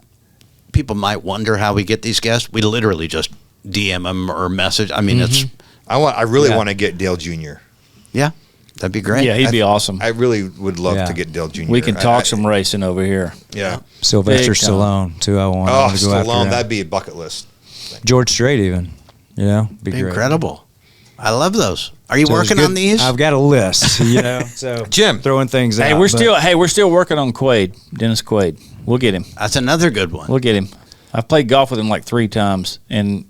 people might wonder how we get these guests. We literally just DM them or message. I mean, it's
I really
Yeah.
want to get Dale Jr.
yeah, that'd be great.
Yeah, he'd be awesome.
I really would love
Yeah.
to get Dale Jr.
We can talk some racing over here.
Yeah.
Sylvester
Big time.
Stallone too. I want
Oh,
to go after
Stallone,
him.
that'd be a bucket list.
George Strait even. Be great.
Incredible. I love those. Are you
So it's
working
good-
on these?
I've got a list. So
Jim.
throwing things
Hey,
out.
we're
but-
still working on Quaid, Dennis Quaid. We'll get him.
That's another good one.
We'll get him. I've played golf with him like 3 times, and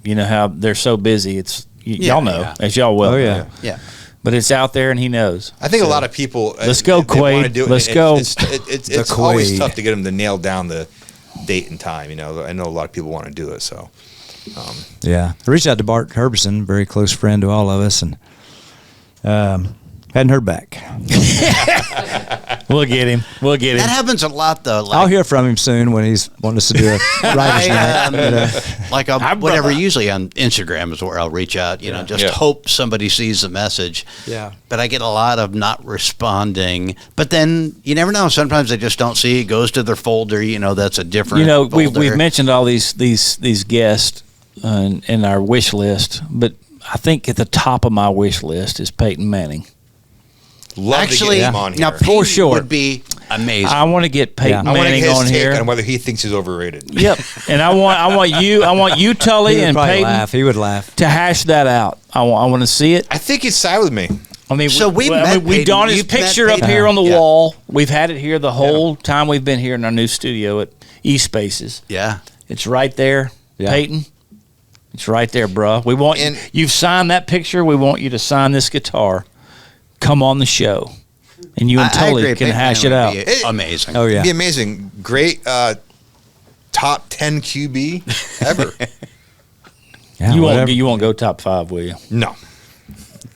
you know how they're so busy. It's y'all know,
yeah.
as y'all well.
Oh,
know.
yeah.
Yeah.
but it's out there and he knows.
I think a lot of people.
Let's go,
they wanna
Quaid.
do it.
Let's go.
It's always tough to get them to nail down the date and time. I know a lot of people want to do it. So,
I reached out to Bart Herbstreit, very close friend to all of us, and hadn't heard back.
We'll get him.
That happens a lot, though. Like,
I'll hear from him soon when he's wanting us to do a writer's night.
Like whatever, usually on Instagram is where I'll reach out, hope somebody sees the message.
Yeah.
But I get a lot of not responding. But then you never know. Sometimes they just don't see it, goes to their folder. That's a different folder.
We've mentioned all these guests in our wish list, but I think at the top of my wish list is Peyton Manning.
Love to get him on here.
Now,
For sure.
would be amazing.
I want to get Peyton
I want
Manning
his
on
take
here.
on whether he thinks he's overrated.
Yep, and I want you, Tully, and Peyton
He would laugh.
to hash that out. I want to see it.
I think he'd side with me.
I mean,
So we've met
we've
Peyton.
done his
You've met
picture up
Peyton.
here on the
Yeah.
wall. We've had it here the whole time we've been here in our new studio at eSpaces.
Yeah.
It's right there,
Yeah.
Peyton. It's right there, bro. We want you've signed that picture. We want you to sign this guitar. Come on the show, and you and
I
Tully
agree.
can
Peyton
hash it
Manning
out.
would be amazing.
Oh, yeah.
It'd be amazing. Great top 10 QB ever.
Yeah,
you
whatever.
won't go top 5, will you?
No.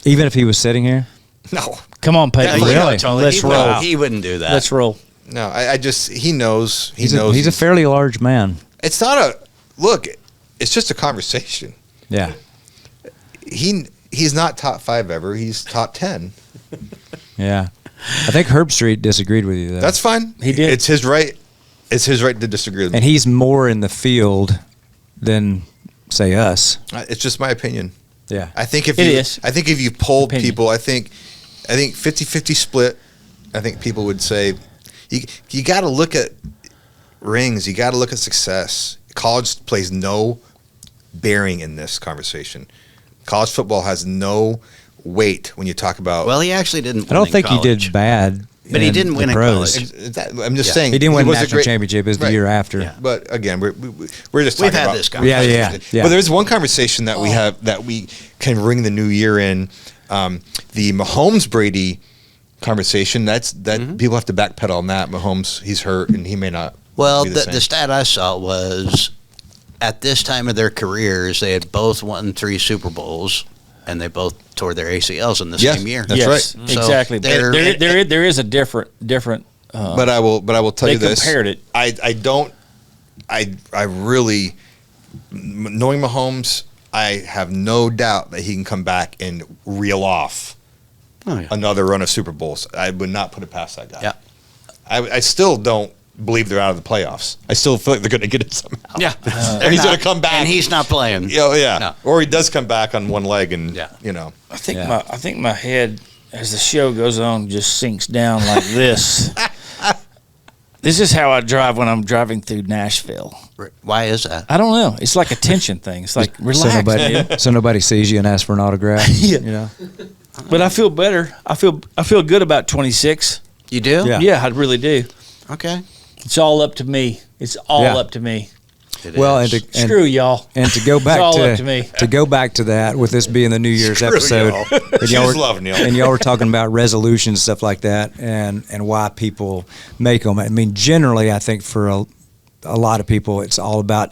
Even if he was sitting here?
No.
Come on, Peyton.
Really?
Let's roll.
He wouldn't do that.
Let's roll.
No. I just, he knows.
He's a fairly large man.
It's not a, look, it's just a conversation.
Yeah.
He's not top 5 ever. He's top 10.
Yeah. I think Herbstreit disagreed with you, though.
That's fine.
He did.
It's his right. It's his right to disagree with me.
And he's more in the field than, say, us.
It's just my opinion.
Yeah.
I think if you polled
Opinion.
people, I think 50-50 split. I think people would say you got to look at rings. You got to look at success. College plays no bearing in this conversation. College football has no weight when you talk about.
Well, he actually didn't win
I don't
in
think
college.
he did bad.
But he didn't win in
pros.
college.
I'm just saying
He didn't win a
was
national
great-
championship. It was the
Right.
year after.
Yeah.
But again, we're just talking
We've had
about
this conversation.
Yeah.
But there's one conversation that we have that we can ring the new year in. The Mahomes Brady conversation. That people have to backpedal on that. Mahomes, he's hurt and he may not.
Well,
be
the stat I saw was at this time of their careers, they had both won 3 Super Bowls, and they both tore their ACLs in the
Yes,
same year.
that's
Yes,
right.
So
exactly.
they're-
There is a different.
But I will tell
they
you this.
compared it.
I really, knowing Mahomes, I have no doubt that he can come back and reel off another run of Super Bowls. I would not put it past that guy.
Yeah.
I still don't believe they're out of the playoffs. I still feel like they're going to get it somehow.
Yeah.
And he's going to come back.
And he's not playing.
Yeah.
No.
Or he does come back on one leg and,
Yeah.
I think my head, as the show goes on, just sinks down like this. This is how I drive when I'm driving through Nashville.
Why is that?
I don't know. It's like a tension thing. It's like relax, dude.
So nobody sees you and asks for an autograph.
Yeah.
You know?
But I feel better. I feel good about 26.
You do?
Yeah.
Yeah, I really do.
Okay.
It's all up to me. It's all
Yeah.
up to me.
It
Well,
is.
and
Screw y'all.
And to go back
all
to
up to me.
to go back to that, with this being the New Year's
Screw
episode,
y'all.
and y'all
Choose
were,
love, Neil.
and y'all were talking about resolutions, stuff like that, and why people make them. I mean, generally, I think for a lot of people, it's all about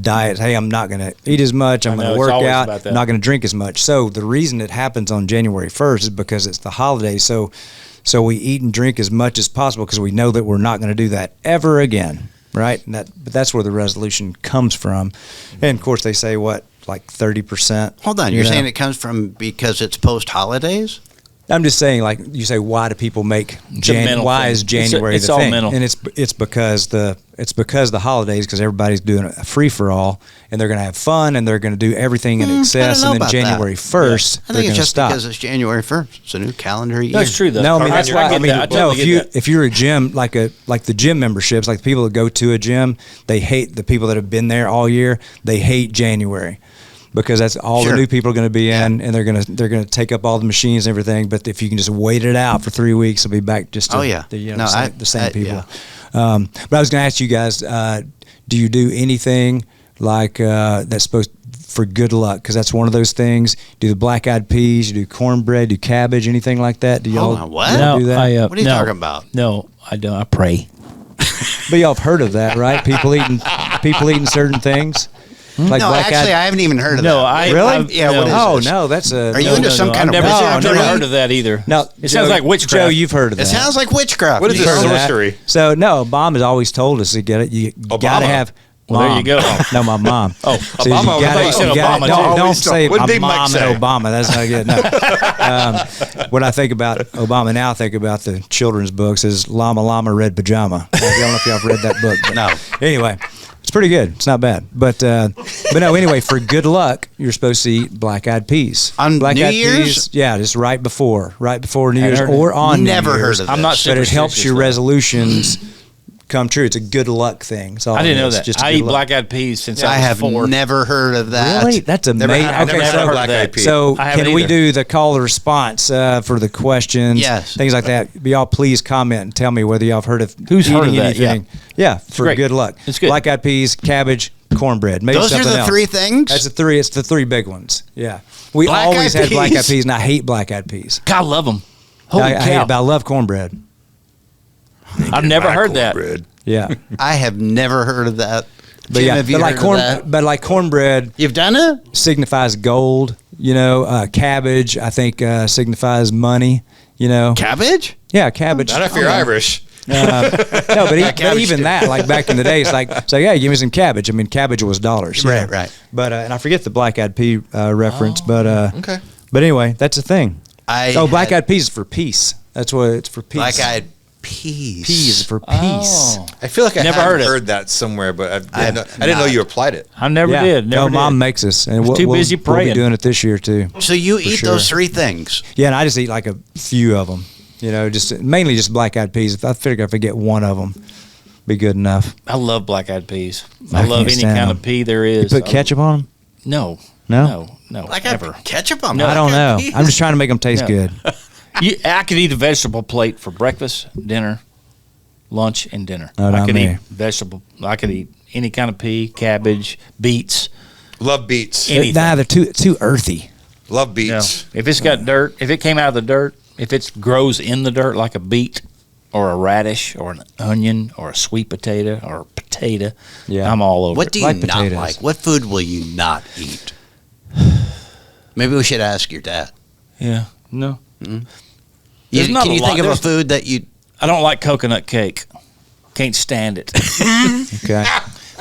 diet. Hey, I'm not going to eat as much. I'm
I
going
know,
to
it's
work
always
out.
about that.
I'm not going to drink as much. So the reason it happens on January 1st is because it's the holiday. So we eat and drink as much as possible because we know that we're not going to do that ever again. Right, but that's where the resolution comes from, and of course they say what, like 30%.
Hold on. You're saying it comes from because it's post-holidays?
I'm just saying, like you say, why do people make
mental
why
thing.
is January
It's
the
all
thing?
mental.
And it's because the holidays, because everybody's doing a free for all, and they're going to have fun, and they're going to do everything in
I
excess,
don't know
and then
about
January
that.
1st
I
they're
think
going
it's
to
just
stop.
because it's January 1st. It's a new calendar year.
No, it's true though.
No, I mean that's why. I mean,
I totally
no.
get that.
If you're a gym, like the gym memberships, like the people that go to a gym, they hate the people that have been there all year. They hate January because that's all
Sure.
the new people are going to be in, and they're going to take up all the machines and everything. But if you can just wait it out for 3 weeks, they'll be back just to the same people.
yeah.
But I was going to ask you guys, do you do anything like that's supposed for good luck, because that's one of those things. Do the black-eyed peas, you do cornbread, do cabbage, anything like that? Do y'all,
Hold on, what?
y'all do that?
What are you talking about?
No, I don't. I pray.
But y'all have heard of that, right? People eating certain things. Like
No, actually, I haven't even heard of that.
Really?
Yeah, what is
Oh,
this?
no, that's a...
Are you into some kind of
I've
wizardry?
never heard of that either.
No,
it sounds like witchcraft.
Joe, you've heard of that.
It sounds like witchcraft.
What is
You've
this
heard of that?
sorcery?
So, no, Obama's always told us to get it. You got to have...
Well, there you go.
No, my mom.
Oh,
So
Obama.
you
I
gotta-
thought you said
you gotta-
Obama,
Don't,
too.
don't say
What
my
did Big Mike
mom
say?
and Obama. That's not good. No. When I think about Obama now, I think about the children's books as Llama Llama Red Pajama. I don't know if y'all have read that book. But
No.
Anyway, it's pretty good. It's not bad. But no, anyway, for good luck, you're supposed to eat black-eyed peas.
On
black-eyed
New Year's?
Peas, yeah, just right before New Year's
heard
or on
Never
New Year's.
heard of
I'm not
this.
But it helps
superstitious,
your
though.
resolutions come true. It's a good luck thing. That's all
I didn't
it
know
is.
that.
Just a
I
good
eat
luck.
black-eyed peas since
I
I was
have
4.
never heard of that.
Really? That's
Never
amazing.
had-
Okay,
never
so
heard of
black-eyed
that.
pea.
So
I haven't
can we
either.
do the call and response for the questions?
Yes.
Things like that. Y'all please comment and tell me whether y'all have heard of
Who's heard
eating
of that?
anything. Yeah, for
great.
good luck.
It's good.
Black-eyed peas, cabbage, cornbread. Maybe
Those are
something
the
else.
3 things?
That's the 3. It's the 3 big ones. Yeah. We
Black-eyed
always had black-eyed
peas?
peas, and I hate black-eyed peas.
God, I love them. Holy
I hate
cow.
it, but I love cornbread.
I've never heard that.
Bread.
Yeah.
I have never heard of that.
But
Jim,
yeah,
have you
but
heard of that?
but like cornbread
You've done it?
signifies gold. Cabbage I think signifies money.
Cabbage?
Yeah, cabbage.
Not if you're Irish.
No, but
cabbage
even
too.
that, like back in the day, it's like, yeah, give me some cabbage. I mean, cabbage was dollars.
Right, right.
But and I forget the black-eyed pea reference, but
Okay.
But anyway, that's a thing.
I
Black-eyed peas is for peace. That's what it's for peace.
Black-eyed peas.
peas is for peace.
Oh.
I feel like I
Never
have
heard it.
heard that somewhere, but I
have
didn't know
not.
you applied it.
I never
Yeah.
did. Never
No,
did.
Mom makes us, and
Was too busy
we'll
praying.
be doing it this year too.
So you eat
sure.
those 3 things.
Yeah, and I just eat like a few of them. Just mainly just black-eyed peas. If I figure if I get one of them, be good enough.
I love black-eyed peas.
I
I love
can't
any
stand
kind
them.
of pea there
You
is.
put ketchup on them?
No.
No?
No.
Like
Ever.
ketchup on
No,
I don't know.
black-eyed peas?
I'm just trying to make them taste
No.
good.
I could eat a vegetable plate for breakfast, dinner, lunch, and dinner.
Oh,
I
not
could
me.
eat vegetable. I could eat any kind of pea, cabbage, beets.
Love beets.
Anything.
Nah, they're too earthy.
Love
No.
beets.
If it's got dirt, if it came out of the dirt, if it grows in the dirt like a beet or a radish or an onion or a sweet potato or a potato,
Yeah.
I'm all over
What
it.
do you
Like
not
potatoes.
like? What food will you not eat? Maybe we should ask your dad.
Yeah. No.
Can
not a
you
lot.
think of a
There's-
food that you...
I don't like coconut cake. Can't stand it.
Okay.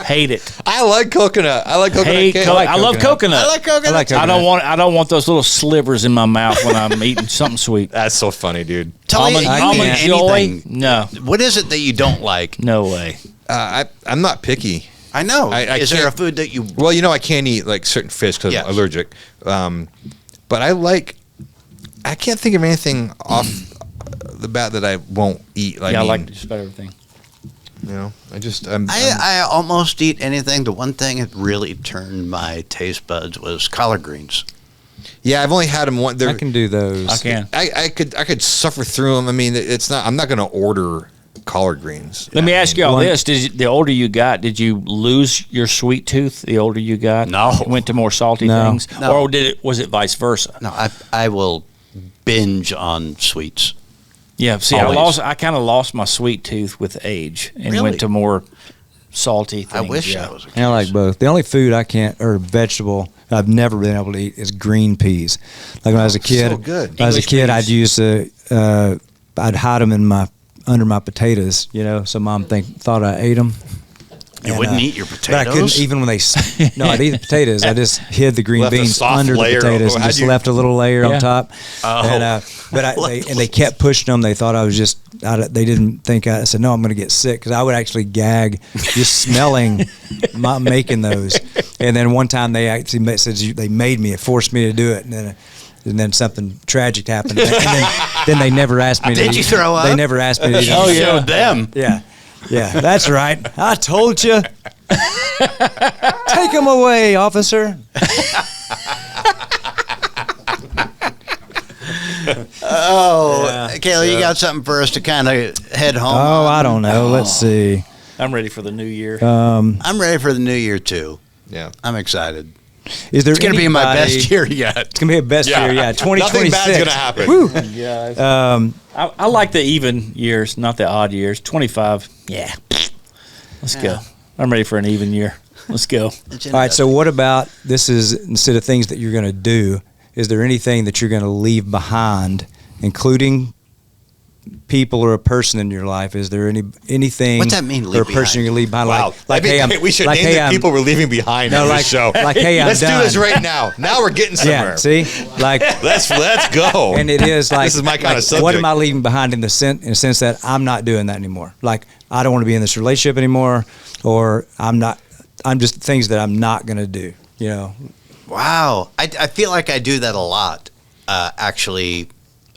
Hate it.
I like coconut. I like coconut
Hate
cake.
I love coconut.
I like coconut.
I like
I don't want those little slivers in my mouth when I'm eating something sweet.
That's so funny, dude.
Tell me
Almond
anything.
joy? No.
What is it that you don't like?
No way.
I'm not picky.
I know.
I
Is there a
can't-
food that you...
Well, I can't eat like certain fish because
Yes.
I'm allergic. But I can't think of anything off the bat that I won't eat.
I like just about everything.
I almost eat anything. The one thing that really turned my taste buds was collard greens.
Yeah, I've only had them one.
I can do those.
I can.
I could suffer through them. I mean, it's not. I'm not going to order collard greens.
Let me ask you all
One-
this: the older you got, did you lose your sweet tooth? The older you got,
No.
went to more salty
No.
things,
No.
or was it vice versa?
No, I will binge on sweets.
Yeah. See,
Always.
I kind of lost my sweet tooth with age and
Really?
went to more salty things.
I wish
yeah.
I was a
I like both. The only food I can't, or vegetable I've never been able to eat is green peas. Like when I was a kid,
so good.
when I was a
English
kid,
peas.
I'd use I'd hide them under my potatoes. So Mom thought I ate them.
You wouldn't eat your
But I couldn't
potatoes?
even when no, I'd eat the potatoes. I just hid the green
Left a
beans
soft
under the
layer.
potatoes and
How'd
just
you-
left a little layer
Yeah.
on top.
Oh.
And, they kept pushing them. They thought I was just. They didn't think I said no. I'm going to get sick because I would actually gag just smelling making those. And then one time they actually said they made me. It forced me to do it. And then something tragic happened. And then they never asked me to
Did
eat.
you throw up?
They never asked me to eat.
Oh, yeah.
Showed them.
Yeah. Yeah, that's right. I told you. Take him away, officer.
Kayla, you got something for us to kind of head home?
Oh,
on?
I don't know. Let's see.
I'm ready for the new year.
I'm ready for the new year too.
Yeah.
I'm excited.
Is there
It's going to be my
anybody-
best year yet.
It's gonna be a best year, yeah. 2026.
Nothing bad's gonna happen.
Woo.
I like the even years, not the odd years. 25, yeah. Let's go. I'm ready for an even year. Let's go.
All right. So what about this? Is instead of things that you're going to do, is there anything that you're going to leave behind, including people or a person in your life? Is there anything?
What's that mean,
Or a
leave
person you're going to leave behind?
Wow.
Like hey, I'm,
we should
like,
name
hey,
the
I'm,
people we're leaving behind
No,
on
like-
this show.
like, hey, I'm
Let's
done.
do this right now. Now we're getting somewhere.
Yeah. See, like,
Let's go.
and it is like
This is my kind of subject.
What am I leaving behind in the sense that I'm not doing that anymore? Like I don't want to be in this relationship anymore, or I'm not. I'm just things that I'm not going to do. You know.
Wow. I feel like I do that a lot, actually,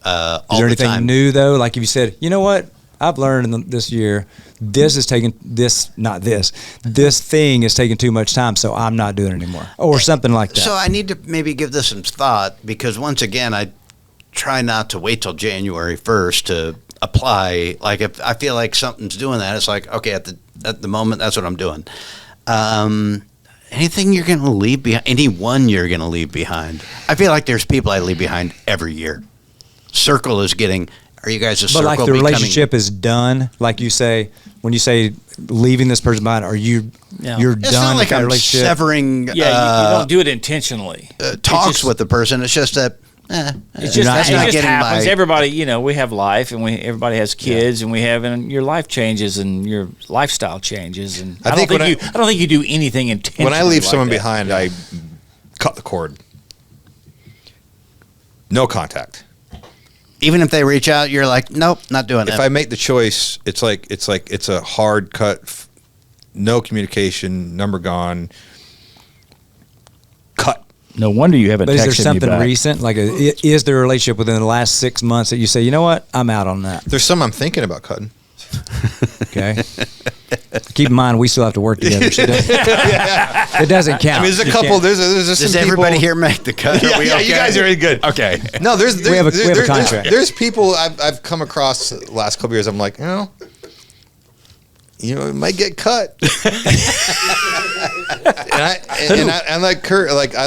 all
Is there
the
anything
time.
new though? Like if you said, you know what, I've learned this year, this is taking this thing is taking too much time, so I'm not doing it anymore, or something like that.
So I need to maybe give this some thought, because once again, I try not to wait till January 1st to apply. Like if I feel like something's doing that, it's like, okay, at the moment, that's what I'm doing. Anything you're going to leave behind, anyone you're going to leave behind. I feel like there's people I leave behind every year. Circle is getting, are you guys a
but
circle
like the
becoming-
relationship is done. Like you say, when you say leaving this person behind, are you're
It's
done
not like
with that
I'm
relationship?
severing
Yeah, you don't do it intentionally.
talks
just-
with the person. It's just that
It's just,
that's
it
not
just
getting
happens.
my-
Everybody, we have life, and everybody has kids, and your life changes, and your lifestyle changes, and I don't think you do anything intentionally.
When I leave
like
someone
that.
behind, I cut the cord. No contact.
Even if they reach out, you're like, nope, not doing
If
it.
I make the choice, it's a hard cut. No communication. Number gone. Cut.
No wonder you haven't
But
texted
is there
me
something
back.
recent? Like, is there a relationship within the last 6 months that you say, you know what, I'm out on that?
There's some I'm thinking about cutting.
Okay. Keep in mind, we still have to work together. So it doesn't count.
I mean, there's a
You
couple.
can't-
There's just
Does
some
everybody
people,
here make the cut? Are
Yeah,
we
yeah,
okay?
you guys are really good.
Okay.
No, there's
We have a contract.
There's people I've come across the last couple years. I'm like, it might get cut. and I like Kurt. Like I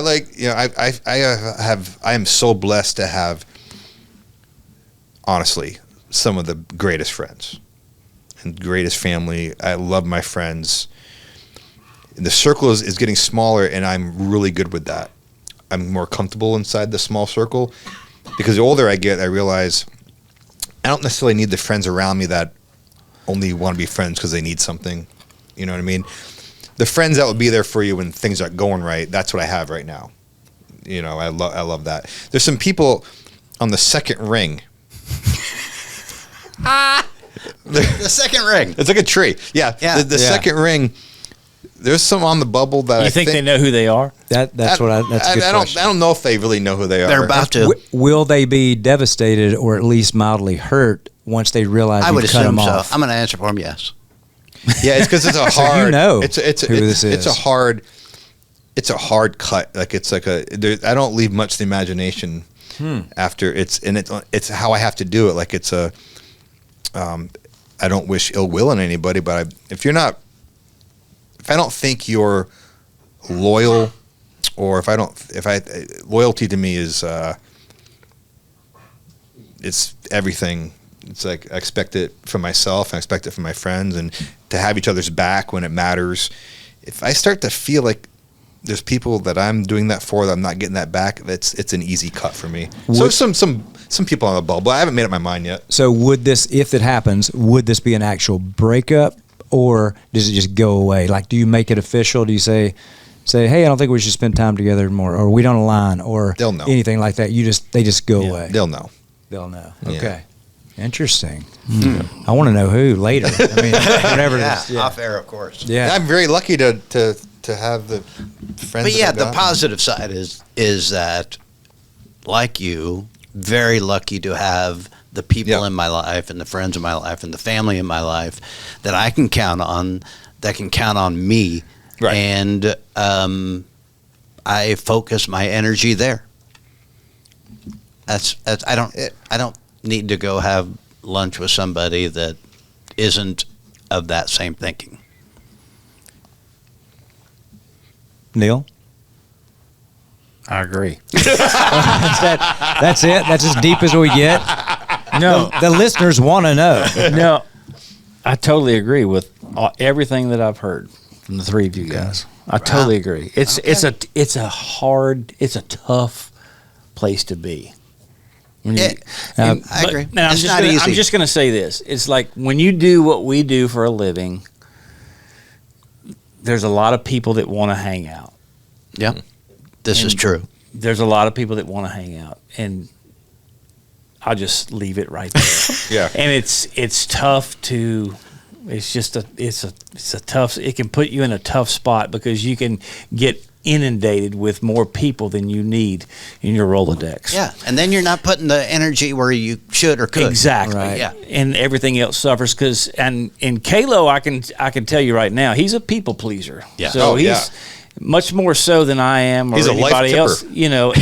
am so blessed to have, honestly, some of the greatest friends and greatest family. I love my friends. The circle is getting smaller, and I'm really good with that. I'm more comfortable inside the small circle, because the older I get, I realize I don't necessarily need the friends around me that only want to be friends because they need something. You know what I mean? The friends that will be there for you when things aren't going right, that's what I have right now. I love that. There's some people on the second ring.
The second ring.
It's like a tree. Yeah.
Yeah.
The second ring, there's some on the bubble that
You think they know who they are?
That's a good question.
I don't know if they really know who they are.
They're about to.
Will they be devastated or at least mildly hurt once they realize
I
you
would
cut them
assume so.
off?
I'm going to answer for him, yes.
Yeah, it's because it's a hard.
you know
it's
who this is.
It's a hard cut. Like it's like I don't leave much to the imagination after it's how I have to do it. Like it's a. I don't wish ill will on anybody, but if I don't think you're loyal, or loyalty to me is it's everything. It's like I expect it from myself, I expect it from my friends, and to have each other's back when it matters. If I start to feel like there's people that I'm doing that for that I'm not getting that back, it's an easy cut for me. So some people on the bubble. I haven't made up my mind yet.
So would this, if it happens, would this be an actual breakup, or does it just go away? Like, do you make it official? Do you say, hey, I don't think we should spend time together more, or we don't align, or
They'll know.
anything like that? They just go away.
They'll know.
They'll know.
Yeah.
Okay. Interesting. I want to know who later. I mean, whatever it is.
Off air, of course.
Yeah.
I'm very lucky to have the friends.
But yeah,
that I've
the
got.
positive side is that, like you, very lucky to have the people in my life and the friends in my life and the family in my life that I can count on, that can count on me.
Right.
And I focus my energy there. That's I don't need to go have lunch with somebody that isn't of that same thinking.
Neil?
I agree.
That's it. That's as deep as we get.
No,
The listeners want to know.
no, I totally agree with everything that I've heard from the three of you guys. I totally agree. It's a tough place to be.
I agree.
Now,
It's not easy.
I'm just going to say this. It's like when you do what we do for a living, there's a lot of people that want to hang out.
Yeah, this is true.
There's a lot of people that want to hang out, and I'll just leave it right there.
Yeah.
And it's tough to. It's just it's a tough. It can put you in a tough spot because you can get inundated with more people than you need in your Rolodex.
Yeah, and then you're not putting the energy where you should or could.
Exactly.
Right.
Yeah.
And everything else suffers because in Kalo, I can tell you right now, he's a people pleaser.
Yeah.
So
Oh,
he's
yeah.
much more so than I am or
He's a life
anybody else.
tipper.
You know,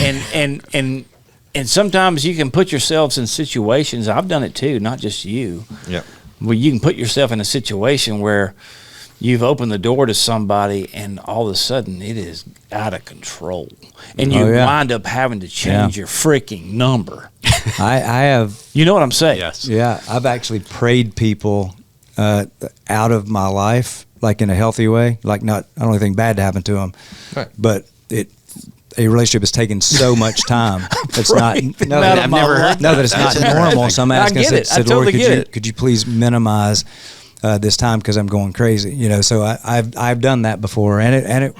and sometimes you can put yourselves in situations. I've done it too, not just you.
Yeah.
Well, you can put yourself in a situation where you've opened the door to somebody and all of a sudden it is out of control. And you wind up having to change your freaking number.
I have.
You know what I'm saying?
Yes.
Yeah, I've actually prayed people out of my life, like in a healthy way. Like I don't want anything bad to happen to them,
Right.
but a relationship has taken so much time. It's not. No,
Out
that,
of my life.
no, that it's not
That's
normal. So I'm
I
asking.
get it. I
Said,
totally
Lord,
get it.
could you please minimize this time because I'm going crazy? You know. So I've done that before, and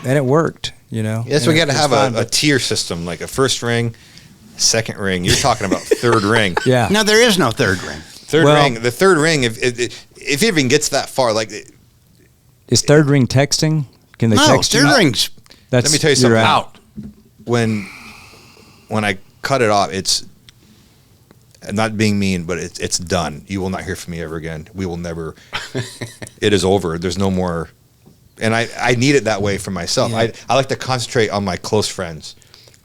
it worked. You know.
Yes,
And
we got to
it's
have
fine,
a
but-
tier system, like a first ring, second ring. You're talking about third ring.
Yeah.
No, there is no third ring.
Third
Well-
ring. The third ring, if it even gets that far, like,
Is third ring texting? Can they
No,
text you?
third rings.
That's,
let me tell you
you're
something.
out.
When I cut it off, it's not being mean, but it's done. You will not hear from me ever again. We will never. It is over. There's no more. And I need it that way for myself.
Yeah.
I like to concentrate on my close friends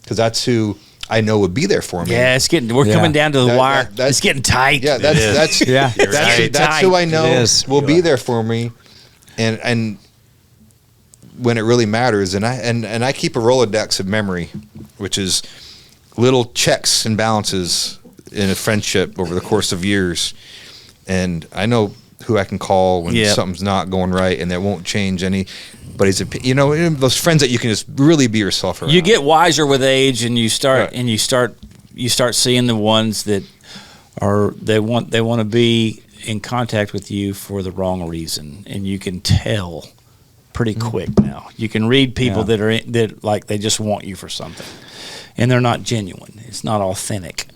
because that's who I know would be there for me.
Yeah, we're
Yeah.
coming down to the
That-
wire.
that-
It's getting tight.
Yeah, that's
Yeah.
You're right.
that's who I know
It is.
will be there for me, and when it really matters. And I keep a Rolodex of memory, which is little checks and balances in a friendship over the course of years, and I know who I can call when
Yep.
something's not going right, and that won't change anybody's opinion. Those friends that you can just really be yourself around.
You get wiser with age, and you start
Right.
you start seeing the ones that they want to be in contact with you for the wrong reason, and you can tell pretty quick now. You can read people that like they just want you for something, and they're not genuine. It's not authentic.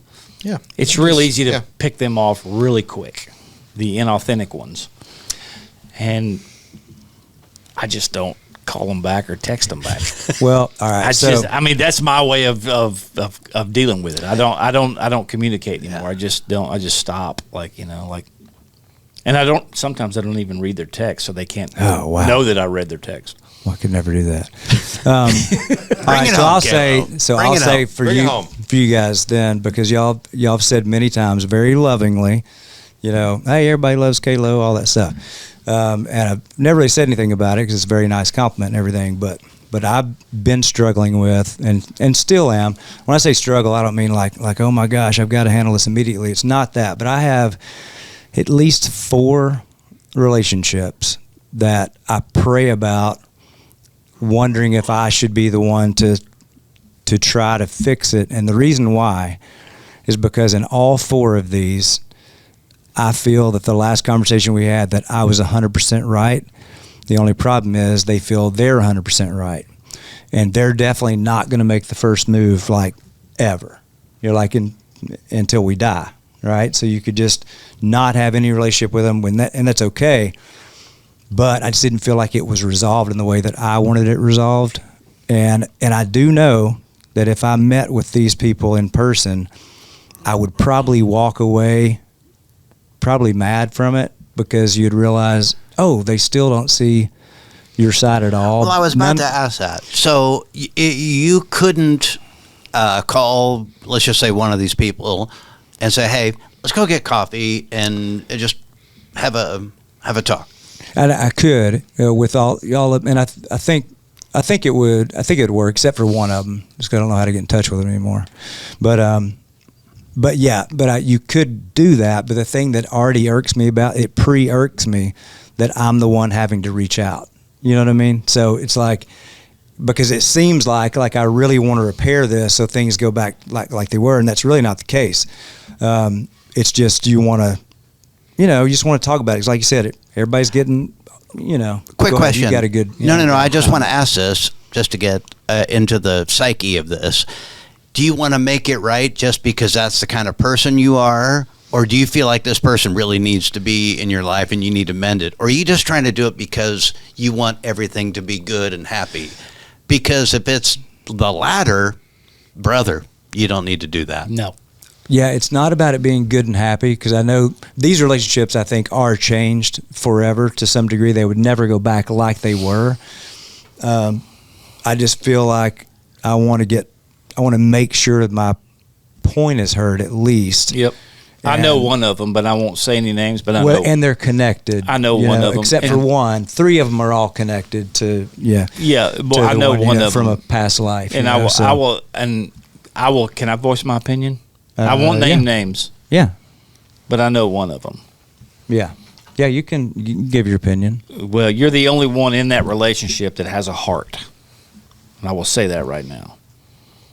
Yeah,
It's real easy to
yeah.
pick them off really quick, the inauthentic ones, and I just don't call them back or text them back.
Well, all right.
I mean, that's my way of dealing with it. I don't communicate anymore. I just stop. And sometimes I don't even read their text, so they can't
Oh, wow.
know that I read their text.
Well, I could never do that. All right,
it
so
home,
I'll
Kalo.
say,
Bring it home.
for
Bring it
you,
home.
for you guys then, because y'all have said many times very lovingly, hey, everybody loves Kalo, all that stuff. And I've never really said anything about it because it's a very nice compliment and everything, but I've been struggling with and still am. When I say struggle, I don't mean like oh my gosh, I've got to handle this immediately. It's not that, but I have at least 4 relationships that I pray about, wondering if I should be the one to try to fix it. And the reason why is because in all 4 of these, I feel that the last conversation we had that I was 100% right. The only problem is they feel they're 100% right. And they're definitely not going to make the first move like ever. Until we die, right? So you could just not have any relationship with them and that's okay. But I just didn't feel like it was resolved in the way that I wanted it resolved. And I do know that if I met with these people in person, I would probably walk away probably mad from it because you'd realize, oh, they still don't see your side at all.
Well, I was about to ask that. So you couldn't call, let's just say, one of these people and say, hey, let's go get coffee and just have a talk.
And I could with all y'all, and I think I think it would work, except for one of them. Just 'cause I don't know how to get in touch with them anymore. But you could do that. But the thing that already irks me about it, irks me, that I'm the one having to reach out. You know what I mean? So it's like, because it seems like I really want to repair this so things go back like they were, and that's really not the case. It's just you want to, you just want to talk about it. It's like you said, everybody's getting,
Quick question.
You got a good.
No. I just want to ask this just to get into the psyche of this. Do you want to make it right just because that's the kind of person you are? Or do you feel like this person really needs to be in your life and you need to mend it? Or are you just trying to do it because you want everything to be good and happy? Because if it's the latter, brother, you don't need to do that.
No.
Yeah, it's not about it being good and happy, because I know these relationships, I think, are changed forever to some degree. They would never go back like they were. I just feel like I want to make sure that my point is heard at least.
Yep. I know one of them, but I won't say any names. But I know,
and they're connected.
I know one of them,
except for one. 3 of them are all connected to
But I know one of them
from a past life.
And I will. Can I voice my opinion? I won't name names.
Yeah,
but I know one of them.
Yeah, you can give your opinion.
Well, you're the only one in that relationship that has a heart, and I will say that right now.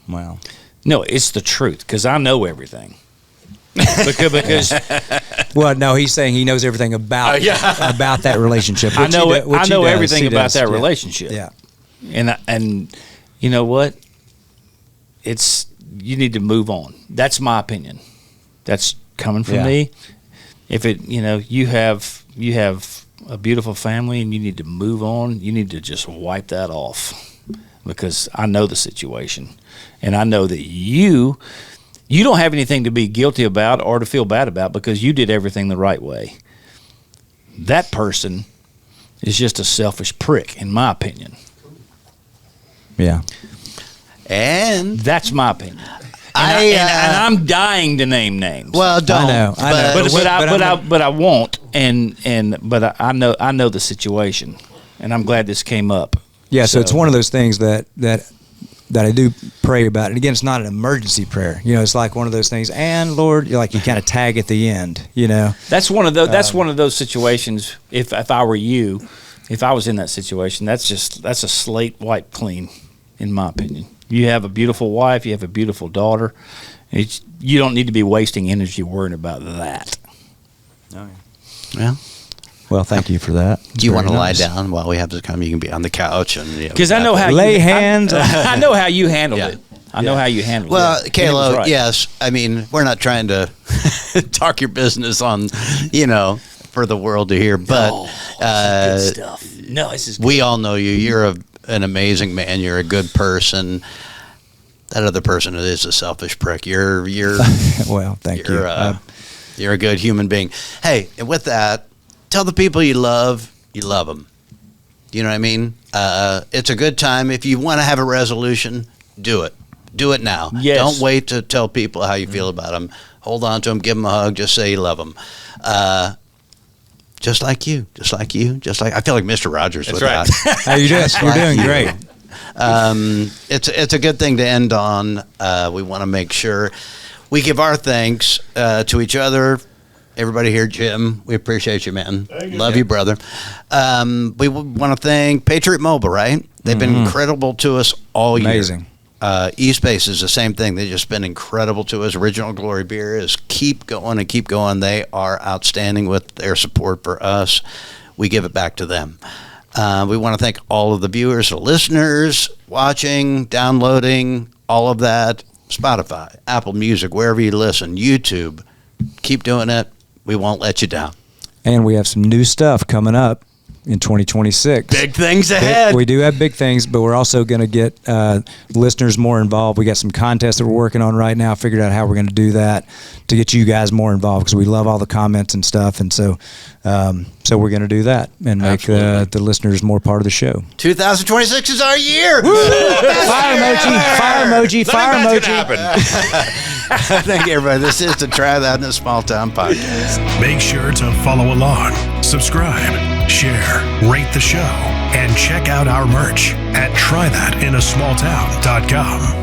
Wow.
No, it's the truth, because I know everything. because
well, no, he's saying he knows everything about that relationship.
I know everything about that relationship.
Yeah,
and you know what? You need to move on. That's my opinion. That's coming from me. If you have a beautiful family and you need to move on, you need to just wipe that off, because I know the situation, and I know that you don't have anything to be guilty about or to feel bad about, because you did everything the right way. That person is just a selfish prick, in my opinion.
Yeah.
And
that's my opinion. And I'm dying to name names.
Well, don't.
I know.
But I won't. But I know the situation, and I'm glad this came up.
Yeah. So it's one of those things that I do pray about. And again, it's not an emergency prayer. It's like one of those things. And Lord, you kind of tag at the end.
That's one of those. That's one of those situations. If I were you, if I was in that situation, that's a slate wiped clean, in my opinion. You have a beautiful wife. You have a beautiful daughter. You don't need to be wasting energy worrying about that.
Oh,
yeah.
Well, thank you for that.
Do you want to lie down while we have this come? You can be on the couch and
because I know how
lay hands.
I know how you handled it. I know how you handled it.
Well, Kayla, yes. I mean, we're not trying to talk your business on, for the world to hear, but
good stuff. No, this is good.
We all know you. You're an amazing man. You're a good person. That other person is a selfish prick. You're
well, thank you.
You're a good human being. Hey, and with that, tell the people you love them. You know what I mean? It's a good time. If you want to have a resolution, do it. Do it now.
Yes.
Don't wait to tell people how you feel about them. Hold on to them. Give them a hug. Just say you love them. Just like you. I feel like Mr. Rogers with that.
How you doing? You're doing great.
It's a good thing to end on. We want to make sure we give our thanks to each other. Everybody here, Jim, we appreciate you, man. Love you, brother. We want to thank Patriot Mobile, right? They've been incredible to us all year.
Amazing.
eSpace is the same thing. They've just been incredible to us. Original Glory Beer is keep going and keep going. They are outstanding with their support for us. We give it back to them. We want to thank all of the viewers, the listeners, watching, downloading, all of that. Spotify, Apple Music, wherever you listen, YouTube. Keep doing it. We won't let you down.
And we have some new stuff coming up in 2026.
Big things ahead.
We do have big things, but we're also going to get listeners more involved. We got some contests that we're working on right now. Figured out how we're going to do that to get you guys more involved, because we love all the comments and stuff. And so we're going to do that and make the listeners more part of the show.
2026 is our year.
Fire emoji, fire emoji, fire emoji.
Thank you, everybody. This is the Try That in a Small Town podcast.
Make sure to follow along, subscribe, share. share, rate the show, and check out our merch at trythatinasmalltown.com.